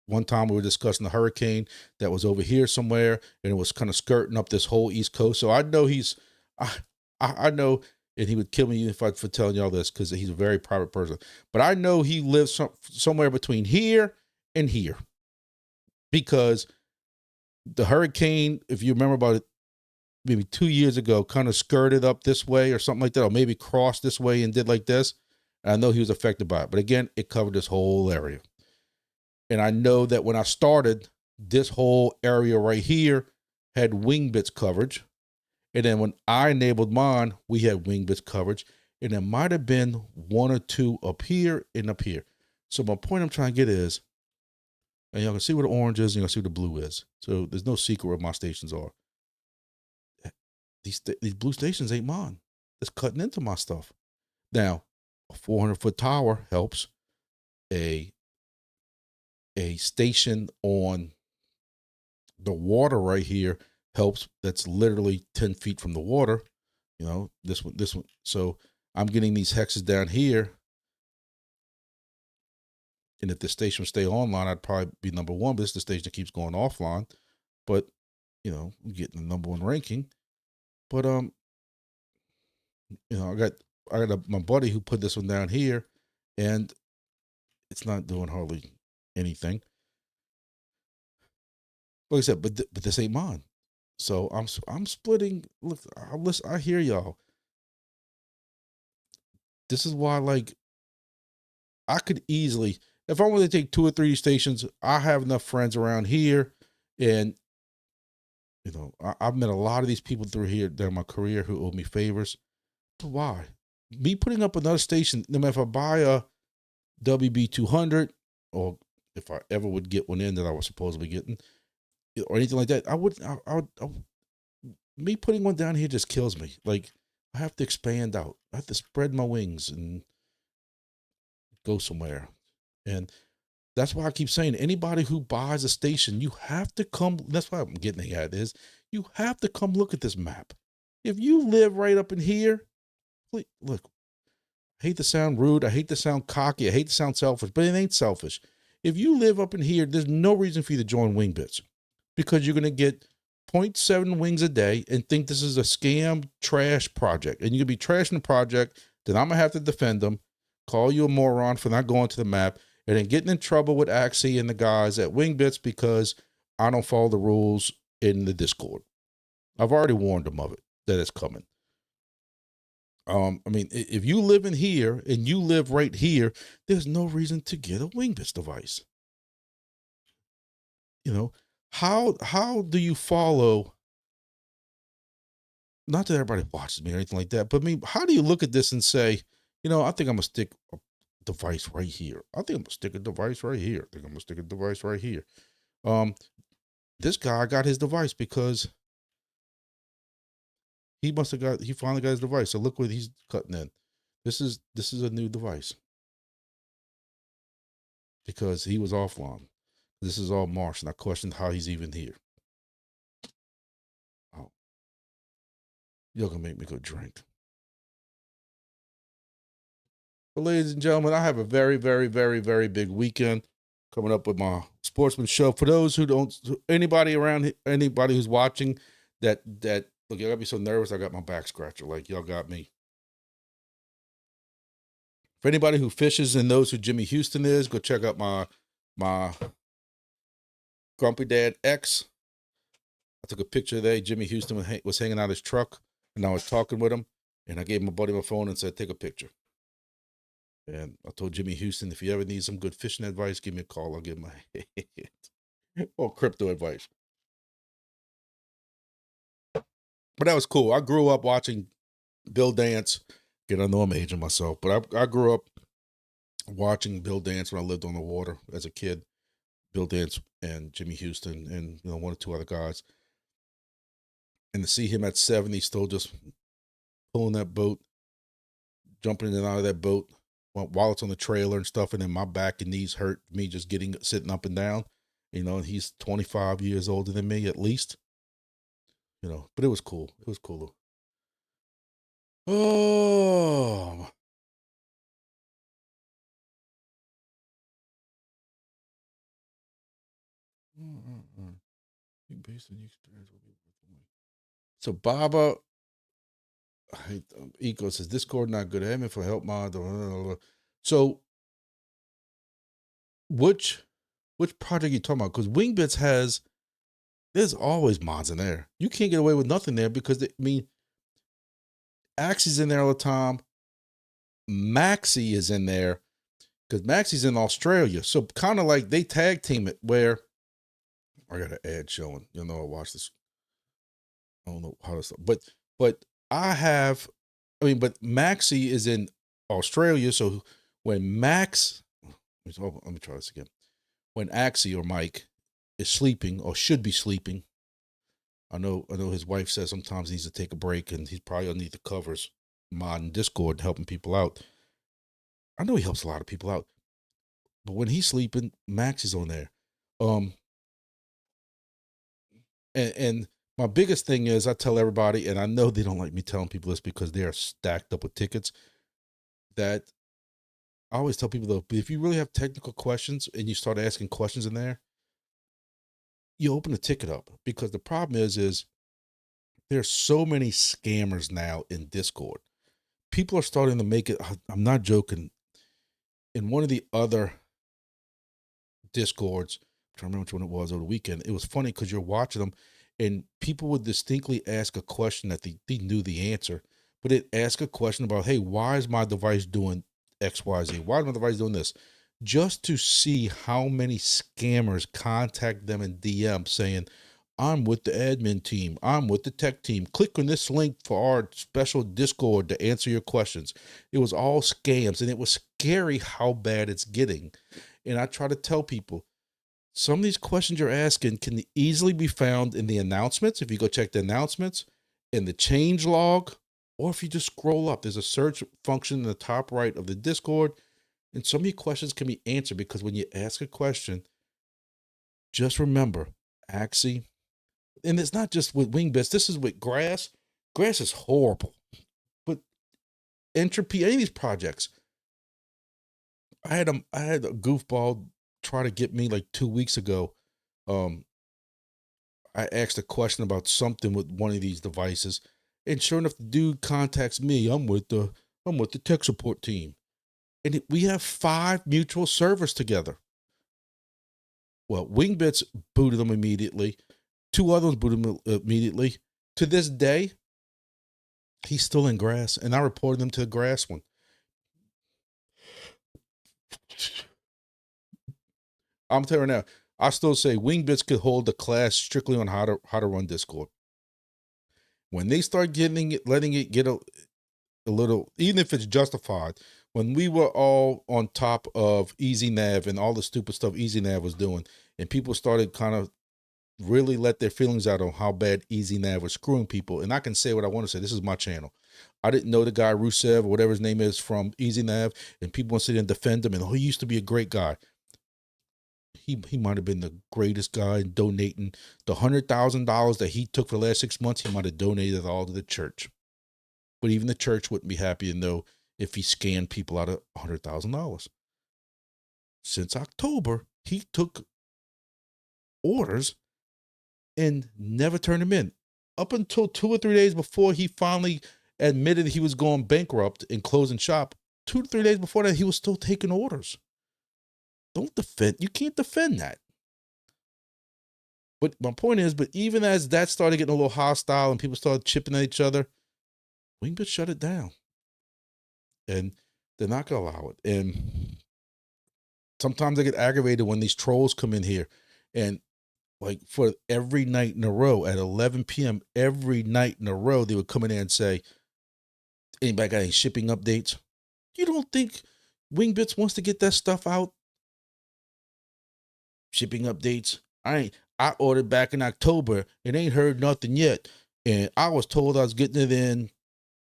one time we were discussing the hurricane that was over here somewhere, and it was kind of skirting up this whole East Coast. So I know I know, and he would kill me for telling y'all this because he's a very private person. But I know he lives somewhere between here and here, because the hurricane, if you remember about it, maybe 2 years ago, kind of skirted up this way or something like that, or maybe crossed this way and did like this. And I know he was affected by it. But again, it covered this whole area. And I know that when I started, this whole area right here had Wingbits coverage. And then when I enabled mine, we had Wingbits coverage. And there might have been 1 or 2 up here and up here. So my point I'm trying to get is, and y'all can see where the orange is, and y'all see where the blue is. So there's no secret where my stations are. these blue stations ain't mine. It's cutting into my stuff. Now, a 400-foot tower helps. A station on the water right here helps. That's literally 10 feet from the water. You know, this one. So I'm getting these hexes down here. And if the station would stay online, I'd probably be number one. But this is the station that keeps going offline. But, you know, I'm getting the number one ranking. But, you know, I got my buddy who put this one down here, and it's not doing hardly anything. Like I said, but this ain't mine. So I'm splitting. Look, I hear y'all. This is why, like, I could easily, if I wanted to take 2 or 3 stations, I have enough friends around here, and you know, I've met a lot of these people through here during my career who owe me favors. But why? Me putting up another station, no matter if I buy a WB 200 or if I ever would get one in that I was supposedly getting or anything like that, I would me putting one down here just kills me. Like, I have to expand out. I have to spread my wings and go somewhere. And that's why I keep saying, anybody who buys a station, you have to come. That's why I'm getting at is you have to come look at this map. If you live right up in here, please, look, I hate to sound rude. I hate to sound cocky. I hate to sound selfish, but it ain't selfish. If you live up in here, there's no reason for you to join Wingbits, because you're going to get 0.7 wings a day and think this is a scam trash project. And you're going to be trashing the project. Then I'm going to have to defend them, call you a moron for not going to the map, and then getting in trouble with Axie and the guys at Wingbits because I don't follow the rules in the Discord. I've already warned them of it, that it's coming. I mean, if you live in here and you live right here, there's no reason to get a Wingbits device. You know, how do you follow? Not that everybody watches me or anything like that, but I mean, how do you look at this and say, you know, I think I'm gonna stick a device right here. I think I'm gonna stick a device right here. I think I'm gonna stick a device right here. This guy got his device because he finally got his device. So look what he's cutting in. This is a new device because he was offline. This is all Marsh, and I questioned how he's even here. Oh, you're gonna make me go drink. But ladies and gentlemen, I have a very, very, very, very big weekend coming up with my sportsman show. For those who don't, anybody who's watching that look, I gotta be so nervous. I got my back scratcher. Like, y'all got me. For anybody who fishes and knows who Jimmy Houston is, go check out my Grumpy Dad X. I took a picture today. Jimmy Houston was hanging out his truck, and I was talking with him, and I gave my buddy my phone and said, take a picture. And I told Jimmy Houston, if you ever need some good fishing advice, give me a call. I'll give my or crypto advice. But that was cool. I grew up watching Bill Dance. Again, I know I'm aging myself, but I grew up watching Bill Dance when I lived on the water as a kid. Bill Dance and Jimmy Houston and, you know, 1 or 2 other guys. And to see him at 70 still just pulling that boat, jumping in and out of that boat while it's on the trailer and stuff, and then my back and knees hurt me just sitting up and down, you know, and he's 25 years older than me at least, you know, but it was cool. It was cool. Oh, based on the experience. So Baba Eco says Discord not good. Aiming for help mod. So which project you talking about? Because Wingbits there's always mods in there. You can't get away with nothing there because Axie's in there all the time. Maxie is in there because Maxie's in Australia. So kind of like they tag team it where I got an ad showing. You know, I watch this. I don't know how to start, but but Maxie is in Australia. So when let me try this again. When Axie or Mike is sleeping or should be sleeping, I know his wife says sometimes he needs to take a break, and he's probably underneath the covers, modding Discord, helping people out. I know he helps a lot of people out, but when he's sleeping, Max is on there. And my biggest thing is, I tell everybody, and I know they don't like me telling people this because they are stacked up with tickets, that I always tell people, though, if you really have technical questions and you start asking questions in there, you open the ticket up, because the problem is there's so many scammers now in Discord. People are starting to make it, I'm not joking, in one of the other Discords, I'm trying to remember which one it was over the weekend, it was funny because you're watching them and people would distinctly ask a question that they knew the answer, but it ask a question about, hey, why is my device doing XYZ? Why is my device doing this? Just to see how many scammers contact them in DM saying, I'm with the admin team, I'm with the tech team, click on this link for our special Discord to answer your questions. It was all scams, and it was scary how bad it's getting. And I try to tell people, some of these questions you're asking can easily be found in the announcements. If you go check the announcements, in the change log, or if you just scroll up, there's a search function in the top right of the Discord. And some of your questions can be answered, because when you ask a question, just remember, Axie, and it's not just with Wingbits, this is with Grass. Grass is horrible. But Entropy, any of these projects, I had a goofball try to get me like 2 weeks ago. I asked a question about something with one of these devices, and sure enough, the dude contacts me. I'm with the tech support team, and we have 5 mutual servers together. Well, Wingbits booted them immediately. 2 others booted him immediately. To this day, he's still in Grass, and I reported him to the Grass one. I'm telling you now, I still say Wingbits could hold a class strictly on how to run Discord. When they start letting it get a little, even if it's justified, when we were all on top of Easy Nav and all the stupid stuff Easy Nav was doing, and people started kind of really let their feelings out on how bad Easy Nav was screwing people. And I can say what I want to say. This is my channel. I didn't know the guy Rusev or whatever his name is from Easy Nav, and people want to sit there and defend him, and he used to be a great guy. He might have been the greatest guy in donating. The $100,000 that he took for the last 6 months, he might have donated all to the church. But even the church wouldn't be happy to know if he scanned people out of $100,000. Since October, he took orders and never turned them in. Up until 2 or 3 days before he finally admitted he was going bankrupt and closing shop, 2 to 3 days before that, he was still taking orders. Don't defend. You can't defend that. But my point is, but even as that started getting a little hostile and people started chipping at each other, Wingbits shut it down. And they're not going to allow it. And sometimes I get aggravated when these trolls come in here, and like for every night in a row at 11 p.m., every night in a row, they would come in there and say, anybody got any shipping updates? You don't think Wingbits wants to get that stuff out? Shipping updates. I ordered back in October and ain't heard nothing yet. And I was told I was getting it in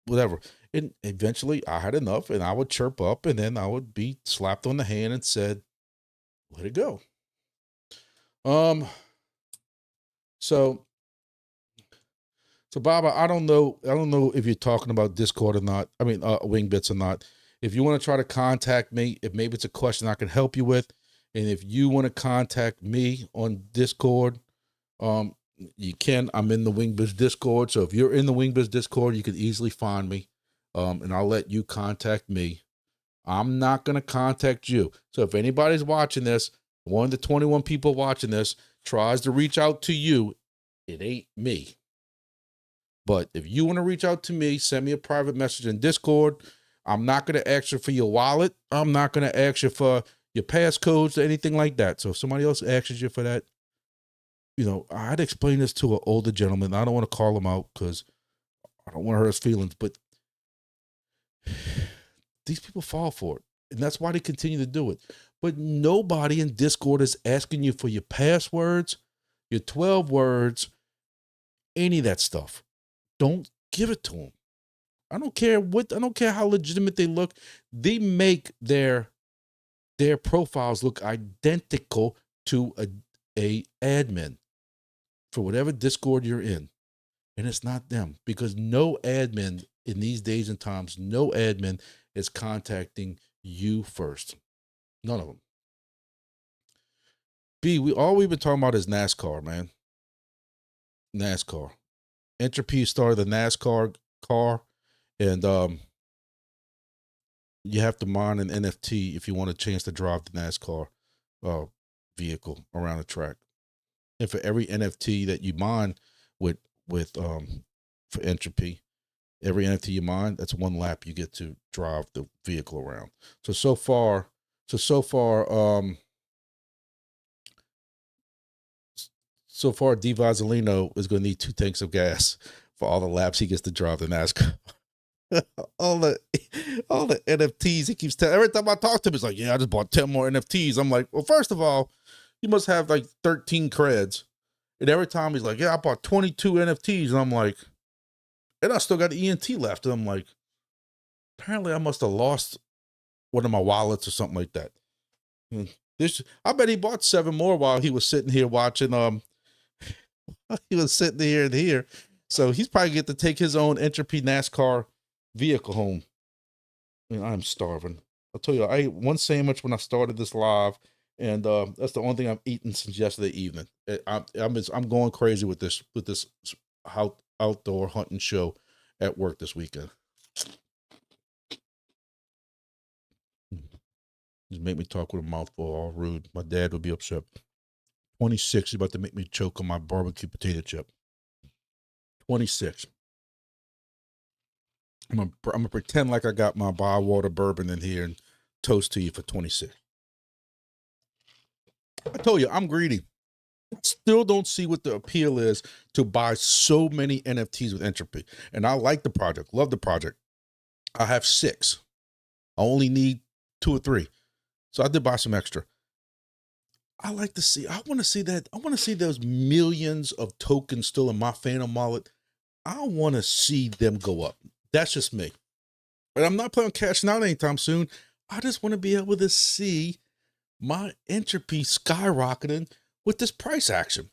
whatever. And eventually I had enough, and I would chirp up, and then I would be slapped on the hand and said, let it go. So Baba, I don't know if you're talking about Discord or not. I mean, Wingbits or not. If you want to try to contact me, if maybe it's a question I can help you with, and if you want to contact me on Discord, you can. I'm in the Wingbits Discord. So if you're in the Wingbits Discord, you can easily find me. And I'll let you contact me. I'm not going to contact you. So if anybody's watching this, one of the 21 people watching this tries to reach out to you, it ain't me. But if you want to reach out to me, send me a private message in Discord. I'm not going to ask you for your wallet. I'm not going to ask you for your passcodes or anything like that. So if somebody else asks you for that, you know, I'd explain this to an older gentleman. I don't want to call him out because I don't want to hurt his feelings, but these people fall for it. And that's why they continue to do it. But nobody in Discord is asking you for your passwords, your 12 words, any of that stuff. Don't give it to them. I don't care how legitimate they look. They make their profiles look identical to a admin for whatever Discord you're in. And it's not them, because no admin in these days and times, no admin is contacting you first. None of them. All we've been talking about is NASCAR, man. NASCAR. Entropy started the NASCAR car, and you have to mine an NFT if you want a chance to drive the NASCAR vehicle around the track. And for every NFT that you mine with for Entropy, every NFT you mine, that's one lap you get to drive the vehicle around. So far, D. Vazzolino is going to need 2 tanks of gas for all the laps he gets to drive the NASCAR. all the NFTs he keeps telling. Every time I talk to him, he's like, "Yeah, I just bought 10 more NFTs." I'm like, "Well, first of all, you must have like 13 creds." And every time he's like, "Yeah, I bought 22 NFTs," and I'm like, "And I still got ENT left." And I'm like, apparently I must have lost one of my wallets or something like that. I bet he bought 7 more while he was sitting here watching. He was sitting here and here. So he's probably get to take his own Entropy NASCAR vehicle home. I mean, I'm starving. I'll tell you, I ate 1 sandwich when I started this live, and that's the only thing I've eaten since yesterday evening. I'm going crazy with this outdoor hunting show at work this weekend. Just make me talk with a mouthful, all rude. My dad would be upset. 26, he's about to make me choke on my barbecue potato chip. 26. I'm gonna pretend like I got my Bywater bourbon in here and toast to you for 26. I told you, I'm greedy. I still don't see what the appeal is to buy so many NFTs with Entropy. And I like the project, love the project. I have 6. I only need 2 or 3. So I did buy some extra. I want to see that. I want to see those millions of tokens still in my Phantom wallet. I want to see them go up. That's just me. But I'm not planning on cashing out anytime soon. I just want to be able to see my Entropy skyrocketing with this price action.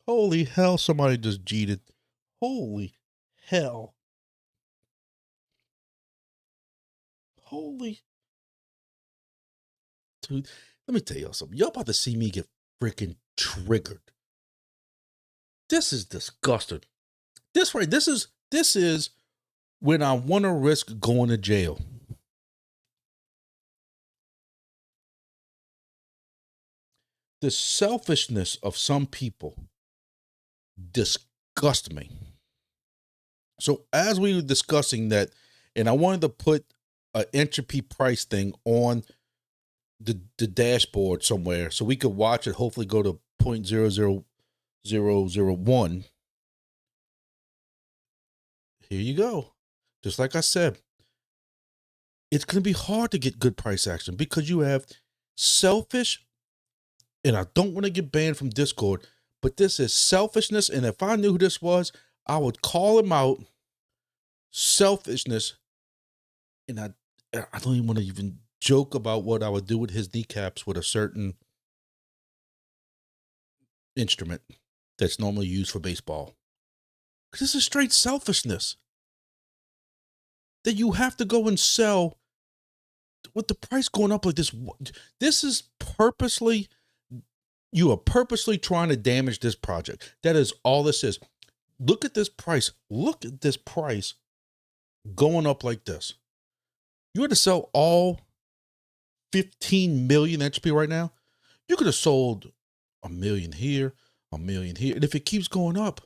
Holy hell, somebody just cheated. Holy hell. Holy. Dude, let me tell y'all something. Y'all about to see me get freaking triggered. This is disgusting. This is when I want to risk going to jail. The selfishness of some people disgust me. So as we were discussing that, and I wanted to put an Entropy price thing on the dashboard somewhere so we could watch it, hopefully go to 0.00001. Here you go. Just like I said, it's going to be hard to get good price action because you have selfish, and I don't want to get banned from Discord, but this is selfishness. And if I knew who this was, I would call him out. Selfishness. And I don't even want to even joke about what I would do with his kneecaps with a certain instrument that's normally used for baseball. Because this is straight selfishness. That you have to go and sell with the price going up like this. This is purposely, you are purposely trying to damage this project. That is all this is. Look at this price. Look at this price going up like this. You had to sell all 15 million HP right now. You could have sold 1 million here, 1 million here. And if it keeps going up,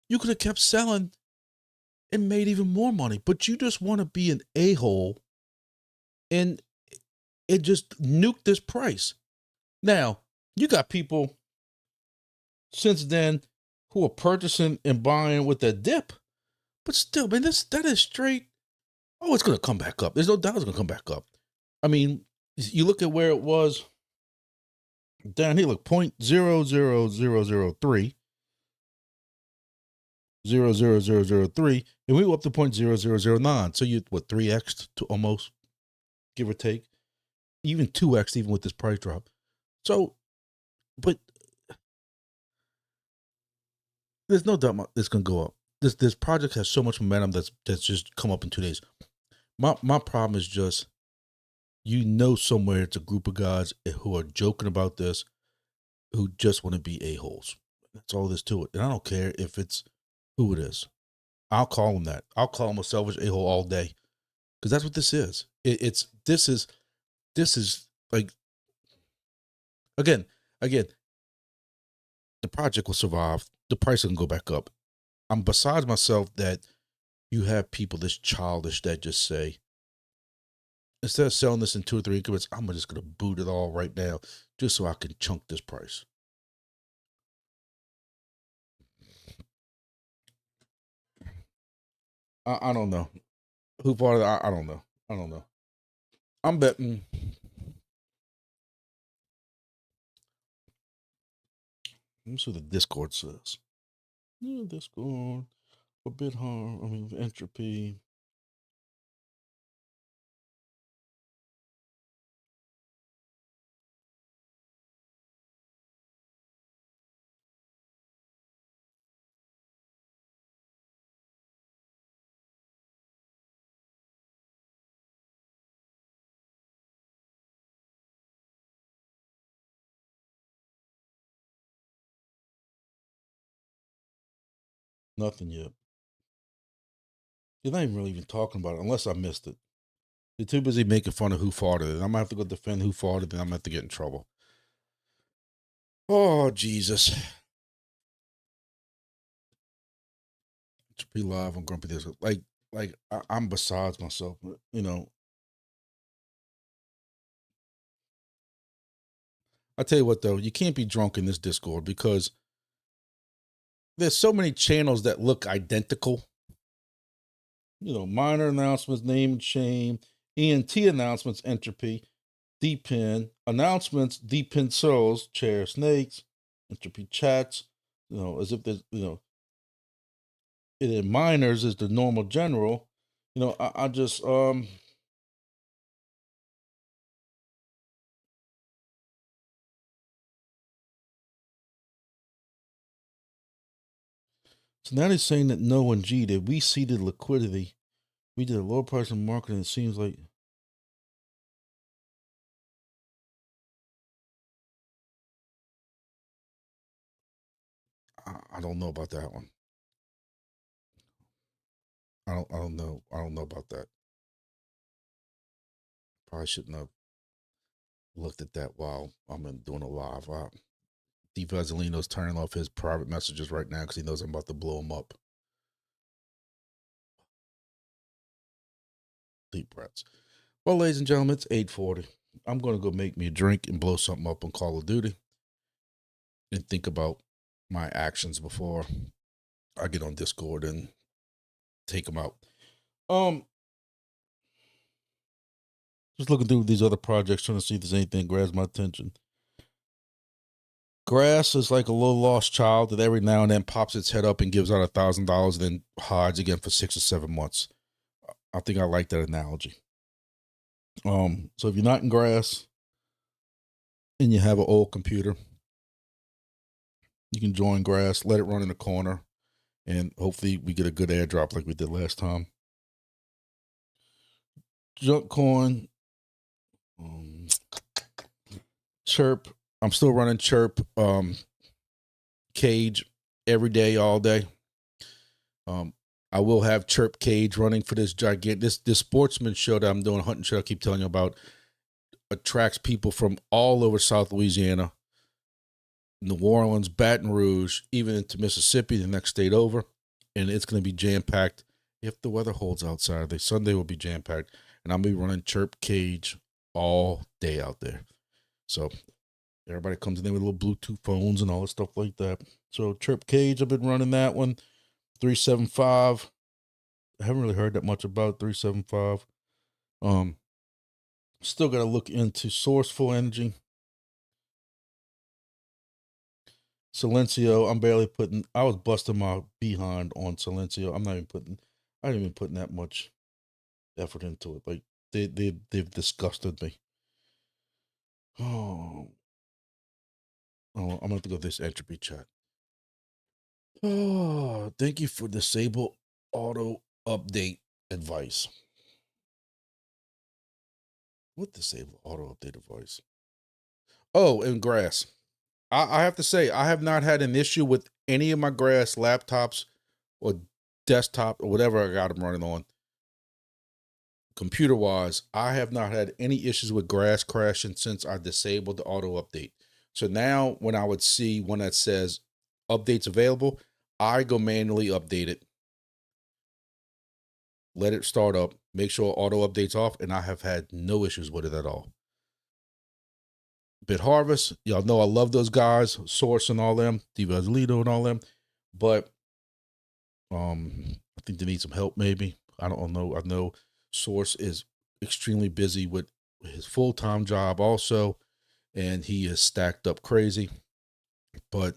you could have kept selling and made even more money. But you just want to be an a-hole and it just nuked this price. Now, you got people since then who are purchasing and buying with that dip. But still, man, that is straight. Oh, it's going to come back up. There's no doubt it's going to come back up. I mean, you look at where it was Down here, look, 0.00003. 0.00003, and we were up to 0.0009. So you, what, 3x to almost, give or take, even 2x, even with this price drop. So, but there's no doubt it's gonna go up. This project has so much momentum that's just come up in 2 days. My problem is just, somewhere it's a group of guys who are joking about this, who just want to be a-holes. That's all there's to it. And I don't care if it's who it is. I'll call them that. I'll call them a selfish a-hole all day, because that's what this is. This is like, again, the project will survive. The price can go back up. I'm besides myself that you have people this childish that just say, instead of selling this in 2 or 3 increments, I'm just going to boot it all right now just so I can chunk this price. I don't know. Who part of that? I don't know. I'm betting. Let me see what the Discord says. Yeah, Discord. A bit hard. I mean, entropy. Nothing yet. They're not even talking about it, unless I missed it. They're too busy making fun of who farted, and I'm gonna have to go defend who farted, and I'm gonna have to get in trouble. Oh, Jesus. To be live on Grumpy Disc. I'm besides myself, I tell you what, though, you can't be drunk in this Discord, because there's so many channels that look identical. Minor announcements, name and shame, ENT announcements, entropy, Depin announcements, Depin souls, chair snakes, entropy chats, as if there's, in minors is the normal general. I just, so now they're saying that no one G did. We seeded liquidity. We did a low price in marketing. It seems like, I don't know about that one. I don't know. I don't know about that. Probably shouldn't have looked at that while I'm doing a live. Steve Vazzolino's turning off his private messages right now because he knows I'm about to blow him up. Deep breaths. Well, ladies and gentlemen, it's 8:40. I'm going to go make me a drink and blow something up on Call of Duty and think about my actions before I get on Discord and take them out. Just looking through these other projects, trying to see if there's anything that grabs my attention. Grass is like a little lost child that every now and then pops its head up and gives out $1,000 and then hides again for 6 or 7 months. I think I like that analogy. So if you're not in grass and you have an old computer, you can join grass, let it run in the corner, and hopefully we get a good airdrop like we did last time. Junk coin, Chirp. I'm still running Chirp, KAGE every day, all day. I will have Chirp KAGE running for this this sportsman show that I'm doing, hunting show I keep telling you about, attracts people from all over South Louisiana, New Orleans, Baton Rouge, even into Mississippi, the next state over. And it's going to be jam-packed if the weather holds out Saturday. Sunday will be jam-packed. And I'll be running Chirp KAGE all day out there. So everybody comes in there with little Bluetooth phones and all this stuff like that. So Chirp KAGE, I've been running that one. 375. I haven't really heard that much about 375. Still got to look into Sourceful Energy. Silencio, I'm barely putting. I was busting my behind on Silencio. I ain't even putting that much effort into it. Like they've disgusted me. Oh, I'm gonna have to go to this entropy chat. Oh, thank you for disable auto update advice. What disable auto update advice? Oh, and grass. I have to say, I have not had an issue with any of my grass laptops or desktop or whatever I got them running on. Computer wise, I have not had any issues with grass crashing since I disabled the auto update. So now when I would see one that says updates available, I go manually update it, let it start up, make sure auto updates off, and I have had no issues with it at all. Bit Harvest, y'all know I love those guys, Source and all them, Divalito and all them, but I think they need some help maybe. I don't know. I know Source is extremely busy with his full-time job also, and he is stacked up crazy. But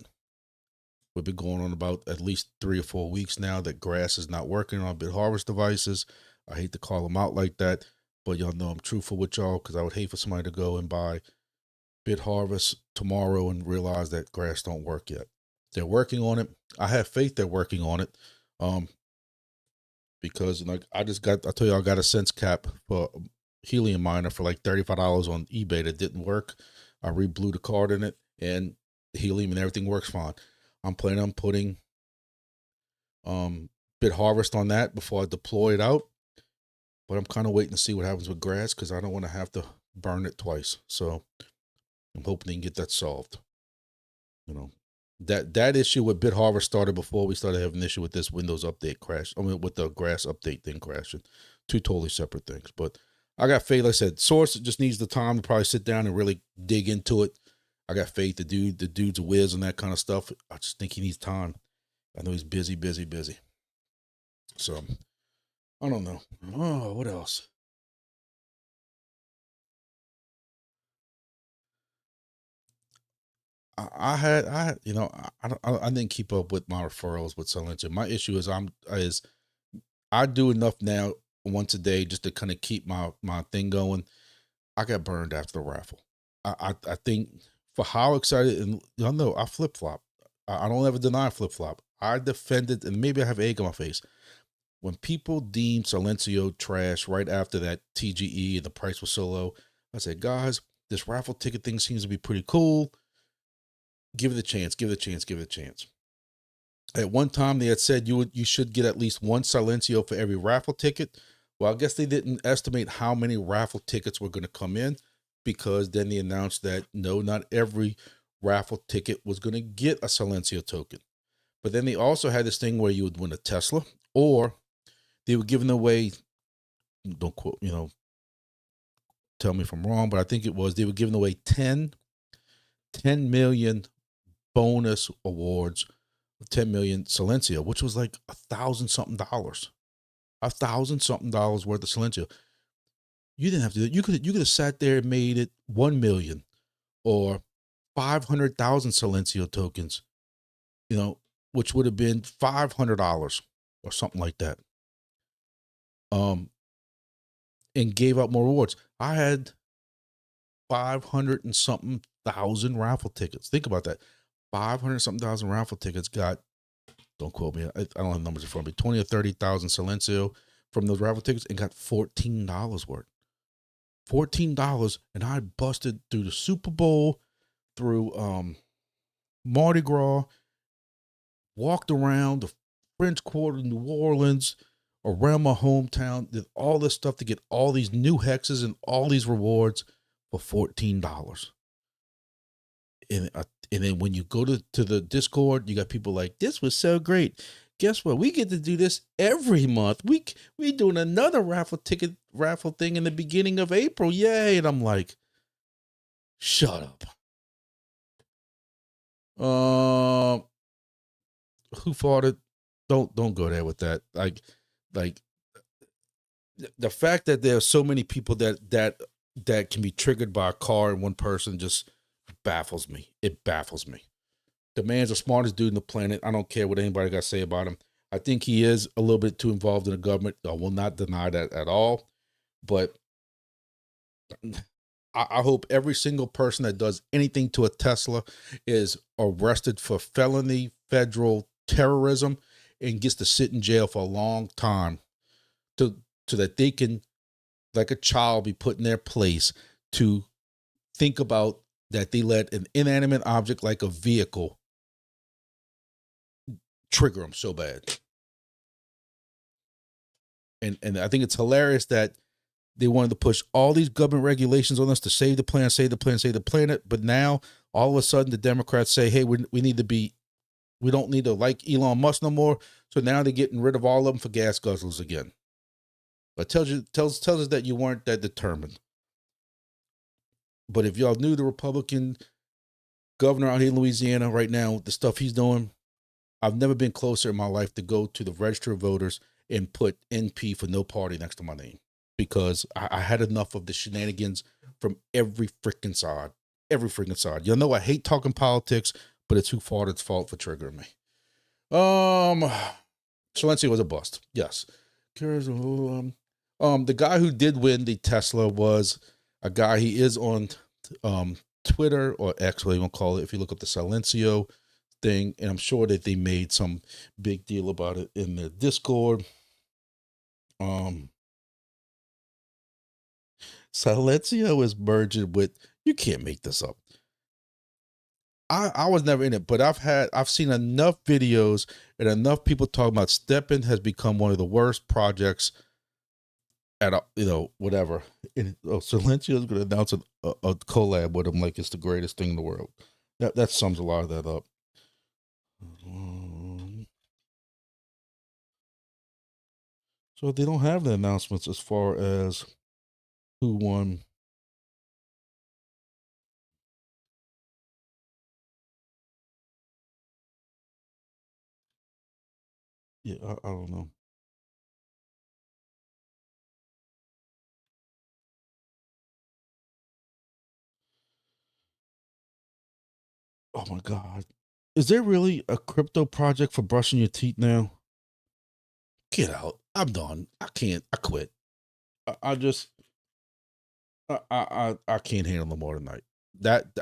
we've been going on about at least 3 or 4 weeks now that grass is not working on Bit Harvest devices. I hate to call them out like that, but y'all know I'm truthful with y'all because I would hate for somebody to go and buy Bit Harvest tomorrow and realize that grass don't work yet. They're working on it. I have faith they're working on it. Because like I tell you, I got a sense cap for helium miner for like $35 on eBay that didn't work. I re-blew the card in it and helium and everything works fine. I'm planning on putting Bit Harvest on that before I deploy it out. But I'm kind of waiting to see what happens with grass because I don't want to have to burn it twice. So I'm hoping they can get that solved. You know, that issue with Bit Harvest started before we started having an issue with this Windows update crash. I mean, with the grass update thing crashing. Two totally separate things. But I got faith. Like I said, Source just needs the time to probably sit down and really dig into it. I got faith. The dude's a whiz and that kind of stuff. I just think he needs time. I know he's busy. So I don't know. Oh, what else? I didn't keep up with my referrals with Silencio. My issue is I do enough now once a day just to kind of keep my thing going. I got burned after the raffle. I think for how excited, and y'all know I flip flop. I don't ever deny flip flop. I defended, and maybe I have egg on my face. When people deemed Silencio trash right after that TGE and the price was so low, I said, guys, this raffle ticket thing seems to be pretty cool. Give it a chance. Give it a chance. Give it a chance. At one time, they had said you should get at least one Silencio for every raffle ticket. Well, I guess they didn't estimate how many raffle tickets were going to come in because then they announced that no, not every raffle ticket was going to get a Silencio token. But then they also had this thing where you would win a Tesla, or they were giving away, don't quote, tell me if I'm wrong, but I think it was they were giving away 10 million bonus awards, 10 million Silencio, which was like $1,000 something, $1,000 something worth of Silencio. You didn't have to. You could have sat there and made it 1 million or 500,000 Silencio tokens, which would have been $500 or something like that. And gave out more rewards. I had 500 and something thousand raffle tickets. Think about that. 500 something thousand raffle tickets got, don't quote me, I don't have numbers in front of me, 20 or 30,000 Silencio from those raffle tickets and got $14 worth. $14, and I busted through the Super Bowl, through Mardi Gras, walked around the French Quarter, New Orleans, around my hometown, did all this stuff to get all these new hexes and all these rewards for $14. And then when you go to the Discord, you got people like, this was so great. Guess what? We get to do this every month. We doing another raffle thing in the beginning of April. Yay. And I'm like, shut up. Who fought it? Don't go there with that. Like the fact that there are so many people that can be triggered by a car and one person just baffles me. It baffles me. The man's the smartest dude on the planet. I don't care what anybody got to say about him. I think he is a little bit too involved in the government. I will not deny that at all. But I hope every single person that does anything to a Tesla is arrested for felony federal terrorism and gets to sit in jail for a long time so that they can, like a child, be put in their place to think about that they let an inanimate object like a vehicle trigger them so bad. And I think it's hilarious that they wanted to push all these government regulations on us to save the planet, save the planet, save the planet. But now all of a sudden the Democrats say, hey, we don't need to like Elon Musk no more. So now they're getting rid of all of them for gas guzzlers again. But tells us that you weren't that determined. But if y'all knew the Republican governor out here in Louisiana right now, the stuff he's doing, I've never been closer in my life to go to the register of voters and put NP for no party next to my name, because I had enough of the shenanigans from every freaking side. Every freaking side. You know, I hate talking politics, but it's who fought its fault for triggering me. Silencio was a bust. Yes. The guy who did win the Tesla was a guy. He is on Twitter, or X, what you want to call it, if you look up the Silencio thing, and I'm sure that they made some big deal about it in the Discord. Silencio is merging with, you can't make this up. I was never in it, but I've seen enough videos and enough people talking about Depin has become one of the worst projects at whatever. And Silencio is going to announce a collab with him like it's the greatest thing in the world. That sums a lot of that up. So they don't have the announcements as far as who won. Yeah, I don't know. Oh my God. Is there really a crypto project for brushing your teeth now? Get out. I'm done. I can't. I quit. I can't handle no more tonight.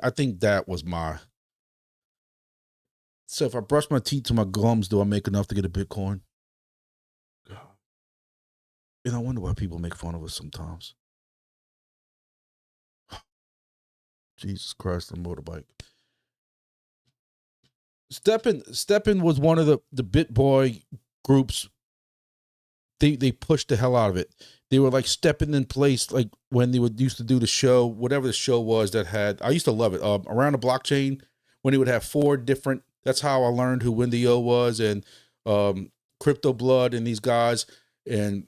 I think that was my. So if I brush my teeth to my gums, do I make enough to get a Bitcoin? God. And I wonder why people make fun of us sometimes. Jesus Christ, the motorbike. Depin was one of the BitBoy groups. They pushed the hell out of it. They were like stepping in place, like when they would used to do the show, whatever the show was that had. I used to love it. Around the blockchain, when he would have 4 different. That's how I learned who Wendy O was, and Crypto Blood and these guys. And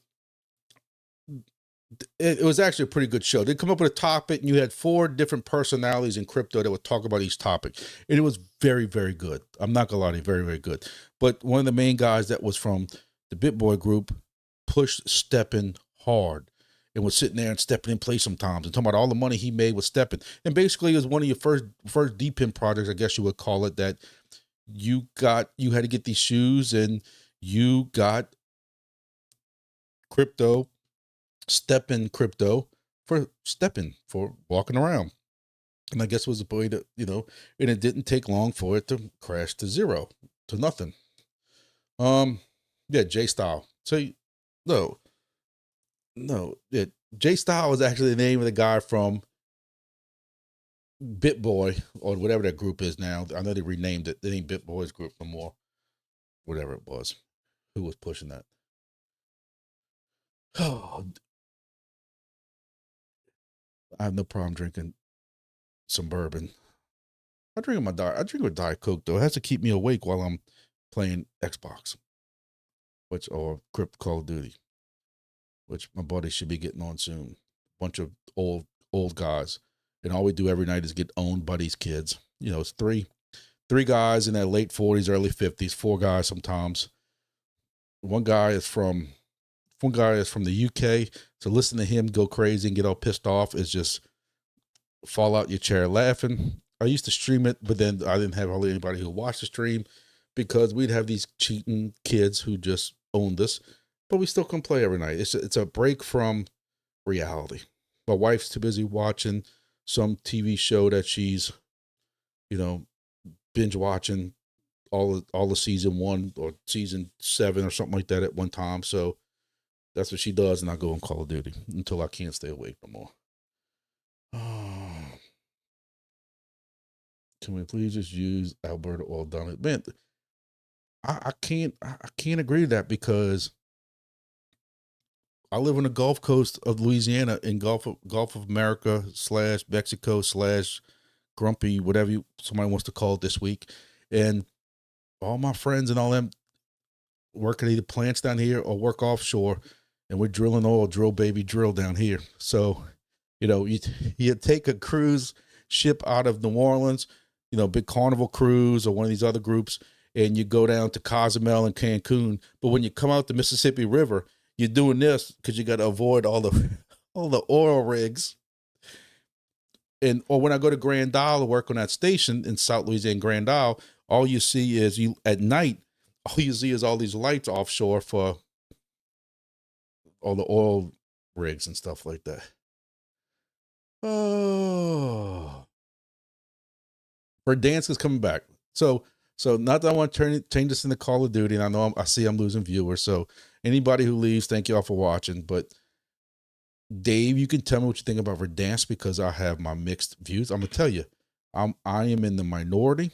it was actually a pretty good show. They'd come up with a topic, and you had 4 different personalities in crypto that would talk about each topic. And it was very, very good. I'm not gonna lie to you, very, very good. But one of the main guys that was from the BitBoy group pushed Depin hard and was sitting there and stepping in place sometimes and talking about all the money he made with Depin. And basically it was one of your first Depin projects, I guess you would call it, that you had to get these shoes, and you got crypto, Depin crypto for Depin, for walking around. And I guess it was a way to, and it didn't take long for it to crash to zero, to nothing. Yeah, J Style. So no, J Style is actually the name of the guy from BitBoy, or whatever that group is now. I know they renamed it. They ain't BitBoy's group no more. Whatever it was. Who was pushing that? Oh, I have no problem drinking some bourbon. I drink with Diet Coke though. It has to keep me awake while I'm playing Xbox, or Call of Duty, which my buddy should be getting on soon. Bunch of old guys, and all we do every night is get owned by these kids. It's three guys in their late 40s, early 50s, 4 guys sometimes. One guy is from the UK, so listen to him go crazy and get all pissed off is just fall out your chair laughing. I used to stream it, but then I didn't have hardly anybody who watched the stream because we'd have these cheating kids who just owned us, but we still can play every night. It's a break from reality. My wife's too busy watching some TV show that she's, you know, binge watching all the season 1 or season 7 or something like that at one time. So that's what she does, and I go on Call of Duty until I can't stay awake no more. Can we please just use Alberta oil done? Man, I can't agree to that because I live on the Gulf Coast of Louisiana in Gulf of America / Mexico / Grumpy, whatever somebody wants to call it this week. And all my friends and all them work at either plants down here or work offshore, and we're drilling oil, drill baby drill down here. So, you know, you take a cruise ship out of New Orleans, you know, big Carnival cruise or one of these other groups, and you go down to Cozumel and Cancun. But when you come out the Mississippi River, you're doing this because you got to avoid all the oil rigs. And or when I go to Grand Isle to work on that station in South Louisiana, Grand Isle, all you see is at night, all you see is all these lights offshore for all the oil rigs and stuff like that. Oh, Verdansk is coming back. So not that I want to change this into Call of Duty, and I know I see I'm losing viewers. So anybody who leaves, thank you all for watching. But Dave, you can tell me what you think about Verdansk because I have my mixed views. I'm gonna tell you, I am in the minority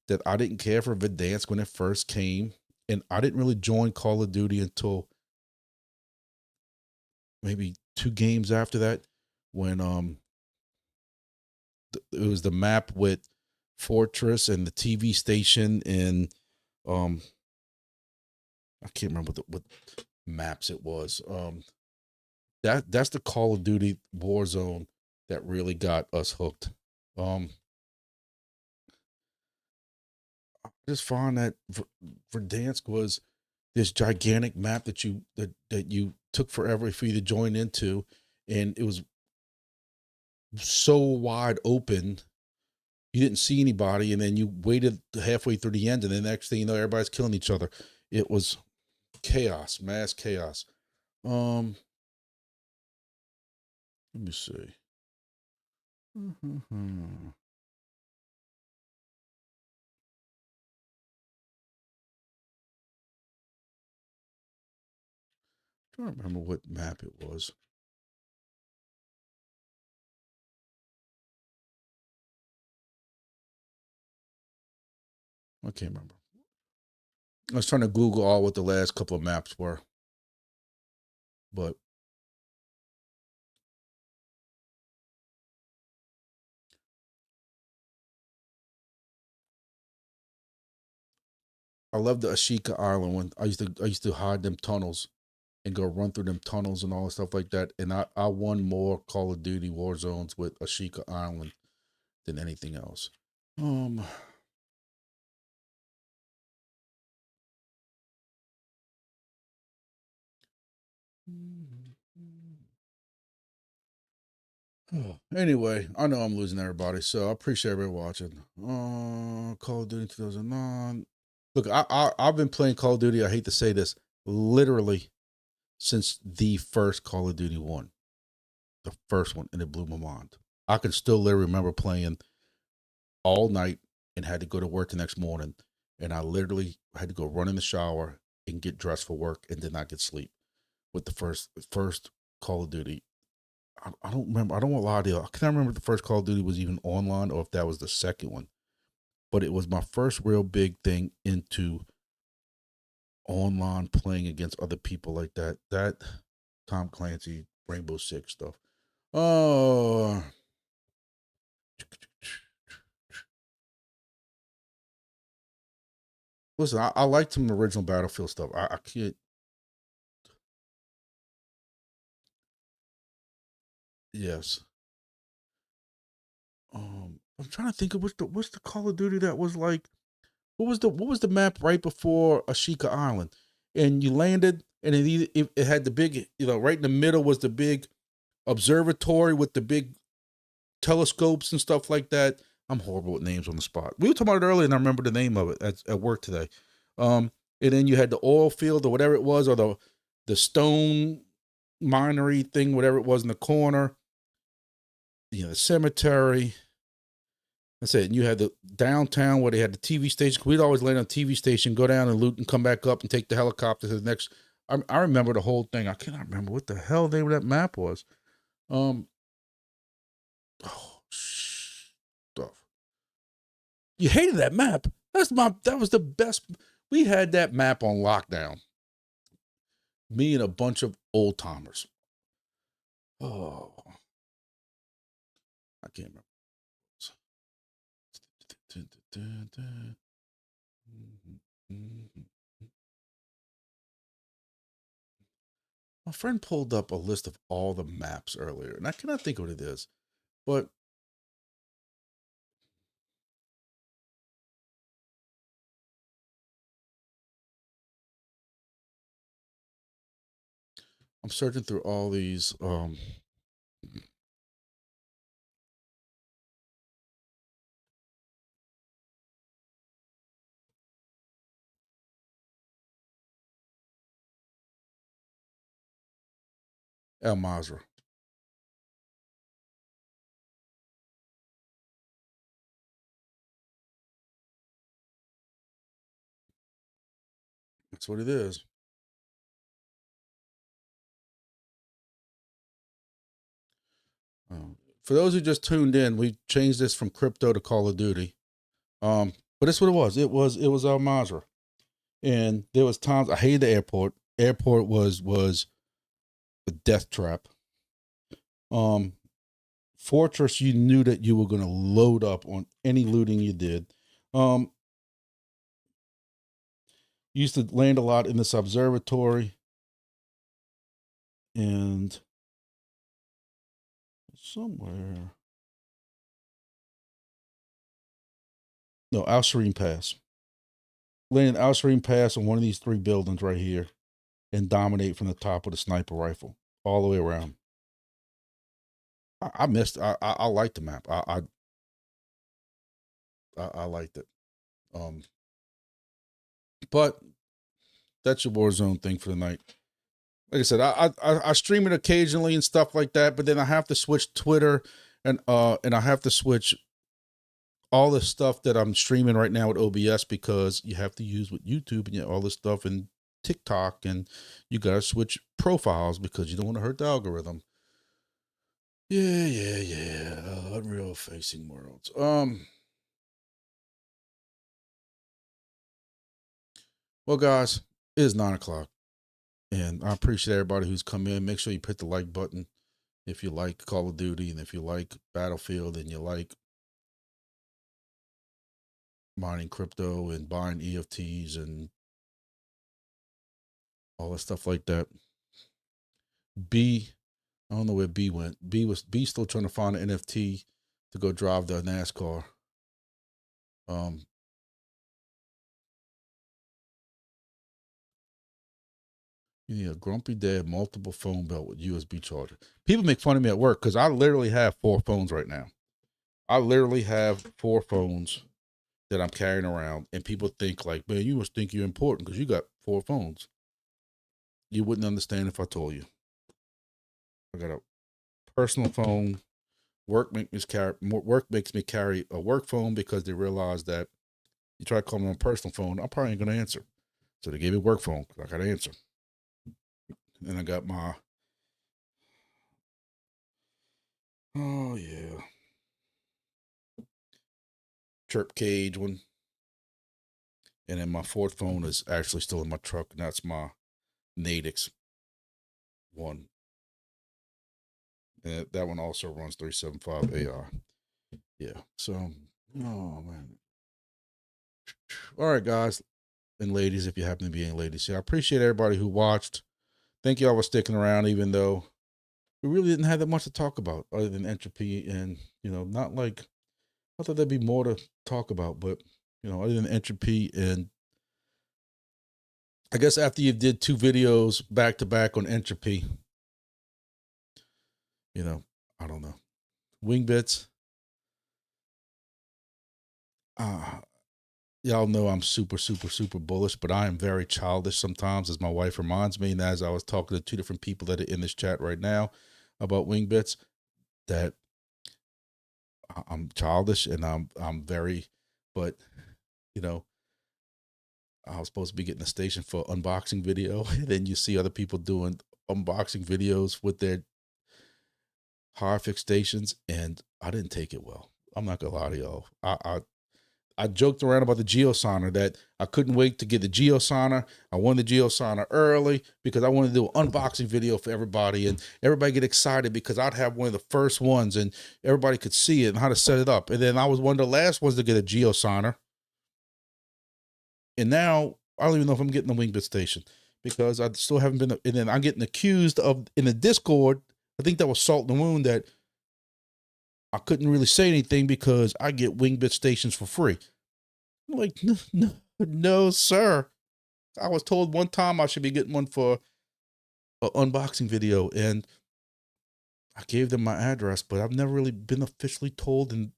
that I didn't care for Verdansk when it first came, and I didn't really join Call of Duty until maybe 2 games after that, when it was the map with Fortress and the TV station, and I can't remember what maps it was. That's the Call of Duty Warzone that really got us hooked. I just found that Verdansk was this gigantic map that you took forever for you to join into, and it was so wide open you didn't see anybody, and then you waited halfway through the end, and then next thing you know, everybody's killing each other. It was chaos, mass chaos. Let me see. I don't remember what map it was. I can't remember. I was trying to Google all what the last couple of maps were, but I love the Ashika Island one. I used to hide them tunnels and go run through them tunnels and all that stuff like that. And I won more Call of Duty Warzones with Ashika Island than anything else. Anyway, I know I'm losing everybody, so I appreciate everybody watching. Call of Duty 2009. Look, I've been playing Call of Duty, I hate to say this, literally since the first Call of Duty 1. The first one, and it blew my mind. I can still literally remember playing all night and had to go to work the next morning, and I literally had to go run in the shower and get dressed for work and did not get sleep with the first Call of Duty. I don't remember. I don't want to lie to you. I can't remember if the first Call of Duty was even online or if that was the second one. But it was my first real big thing into online playing against other people like that. That Tom Clancy, Rainbow Six stuff. Oh. Listen, I liked some original Battlefield stuff. I can't. Yes. I'm trying to think of what's the Call of Duty that was like. What was the map right before Ashika Island? And you landed, and it had the big, right in the middle was the big observatory with the big telescopes and stuff like that. I'm horrible with names on the spot. We were talking about it earlier, and I remember the name of it at work today. And then you had the oil field or whatever it was, or the stone minery thing, whatever it was in the corner. You know, the cemetery. That's it. And you had the downtown where they had the TV station. We'd always land on the TV station, go down and loot and come back up and take the helicopter to the next. I remember the whole thing. I cannot remember what the hell that map was. Oh, stuff. You hated that map. That was the best. We had that map on lockdown. Me and a bunch of old timers. Oh, I can't remember. My friend pulled up a list of all the maps earlier, and I cannot think of what it is, but I'm searching through all these. El Mazra. That's what it is. For those who just tuned in, we changed this from crypto to Call of Duty. But that's what it was. It was El Mazra. And there was times I hated the airport. Airport was a death trap. Fortress, you knew that you were going to load up on any looting you did. Used to land a lot in this observatory. And somewhere. No, Al Serene Pass. Land Al Serene Pass on one of these 3 buildings right here and dominate from the top with a sniper rifle all the way around. I missed. I liked the map. I liked it. But that's your Warzone thing for the night. Like I said, I stream it occasionally and stuff like that, but then I have to switch Twitter and I have to switch all the stuff that I'm streaming right now with OBS because you have to use with YouTube and all this stuff and TikTok, and you gotta switch profiles because you don't want to hurt the algorithm. Yeah. Unreal facing worlds. Well, guys, it is 9 o'clock, and I appreciate everybody who's come in. Make sure you hit the like button if you like Call of Duty, and if you like Battlefield, and you like mining crypto and buying EFTs and all that stuff like that. I don't know where B went. B still trying to find an NFT to go drive the NASCAR. You need a Grumpy Dad multiple phone belt with USB charger. People make fun of me at work because I literally have 4 phones right now. I literally have 4 phones that I'm carrying around, and people think like, man, you must think you're important because you got 4 phones. You wouldn't understand if I told you. I got a personal phone. Work makes me carry a work phone because they realize that you try to call me on a personal phone, I probably ain't gonna answer. So they gave me a work phone because I gotta answer. And I got my Chirp KAGE one. And then my 4th phone is actually still in my truck, and that's my Nadix one. And that one also runs 375 AI. Yeah. So, oh man. All right, guys and ladies, if you happen to be any ladies, I appreciate everybody who watched. Thank you all for sticking around, even though we really didn't have that much to talk about other than entropy, and not like I thought there'd be more to talk about, but other than entropy, and I guess after you did 2 videos back to back on entropy, I don't know. Wingbits, Y'all know I'm super, super, super bullish, but I am very childish sometimes, as my wife reminds me. And as I was talking to 2 different people that are in this chat right now about Wingbits, that I'm childish and I'm very, but you know, I was supposed to be getting a station for unboxing video, and then you see other people doing unboxing videos with their hard fix stations, and I didn't take it well. I'm not gonna lie to y'all. I joked around about the Geosigner, that I couldn't wait to get the Geosigner. I wanted the Geosigner early because I wanted to do an unboxing video for everybody, and everybody get excited because I'd have one of the first ones and everybody could see it and how to set it up. And then I was one of the last ones to get a Geosigner. And now I don't even know if I'm getting the Wingbit station because I still haven't been. And then I'm getting accused of, in the Discord, I think that was Salt in the Wound, that I couldn't really say anything because I get Wingbit stations for free. I'm like, no, sir. I was told one time I should be getting one for an unboxing video, and I gave them my address, but I've never really been officially told, and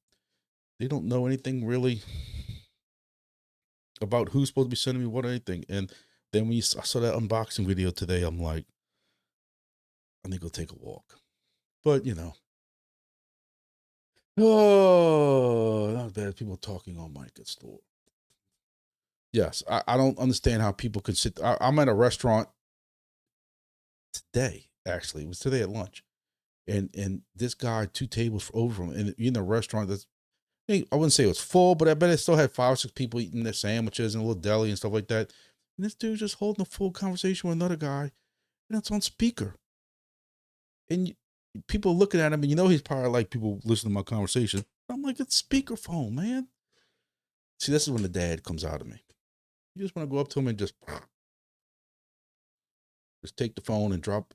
they don't know anything really about who's supposed to be sending me what or anything. And then when I saw that unboxing video today, I'm like, I need to go take a walk. But, you know. Oh, not bad. People talking on mic at store. Yes, I don't understand how people can sit. I'm at a restaurant today, actually. It was today at lunch. And this guy 2 tables over from him, and in a restaurant that's, I wouldn't say it was full, but I bet it still had 5 or 6 people eating their sandwiches and a little deli and stuff like that. And this dude's just holding a full conversation with another guy, and it's on speaker. And people looking at him, and you know he's probably like, people listening to my conversation. I'm like, it's speakerphone, man. See, this is when the dad comes out of me. You just want to go up to him and just take the phone and drop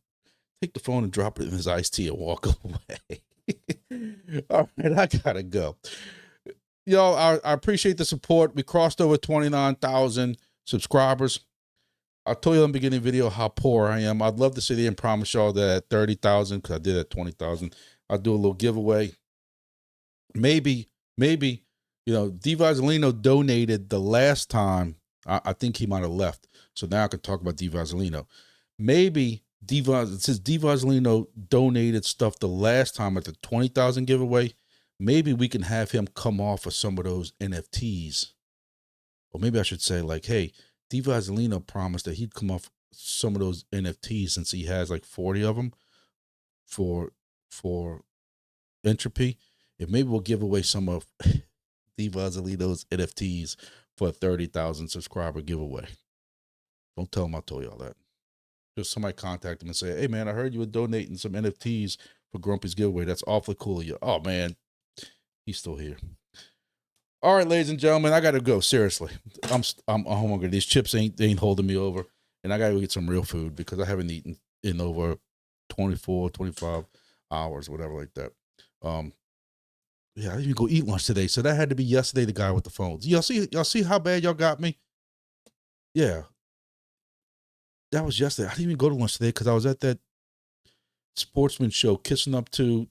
it in his iced tea and walk away. All right, I gotta go. Y'all, I appreciate the support. We crossed over 29,000 subscribers. I told you in the beginning of the video how poor I am. I'd love to sit here and promise y'all that at 30,000, because I did at 20,000, I'll do a little giveaway. Maybe, you know, DeVazzolino donated the last time. I think he might have left. So now I can talk about DeVazzolino. Maybe since DeVazzolino donated stuff the last time at the 20,000 giveaway, maybe we can have him come off of some of those NFTs. Or maybe I should say, like, hey, DeVazzolino promised that he'd come off some of those NFTs since he has like 40 of them for Entropy. If maybe we'll give away some of DeVazzolino's NFTs for a 30,000 subscriber giveaway. Don't tell him I told y'all that. Just somebody contact him and say, hey, man, I heard you were donating some NFTs for Grumpy's giveaway. That's awfully cool of you. Oh, man, he's still here. All right, ladies and gentlemen, I got to go. Seriously, I'm hungry. These chips ain't holding me over, and I got to go get some real food because I haven't eaten in over 24, 25 hours, whatever like that. Yeah, I didn't even go eat lunch today, so that had to be yesterday. The guy with the phones. Y'all see how bad y'all got me? Yeah. That was yesterday. I didn't even go to lunch today because I was at that sportsman show kissing up to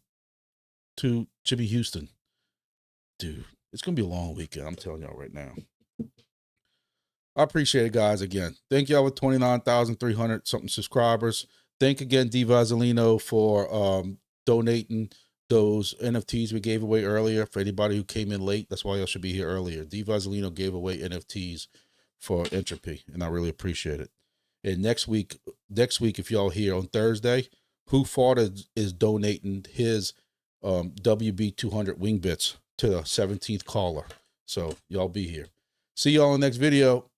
Jimmy Houston. Dude, it's going to be a long weekend. I'm telling y'all right now. I appreciate it, guys. Again, thank y'all with 29,300 something subscribers. Thank again, DeVazzolino, for donating those NFTs we gave away earlier. For anybody who came in late, that's why y'all should be here earlier. DeVazzolino gave away NFTs for Entropy, and I really appreciate it. And next week, if y'all here on Thursday, Who Fought is donating his WB200 Wingbits to the 17th caller. So y'all be here. See y'all in the next video.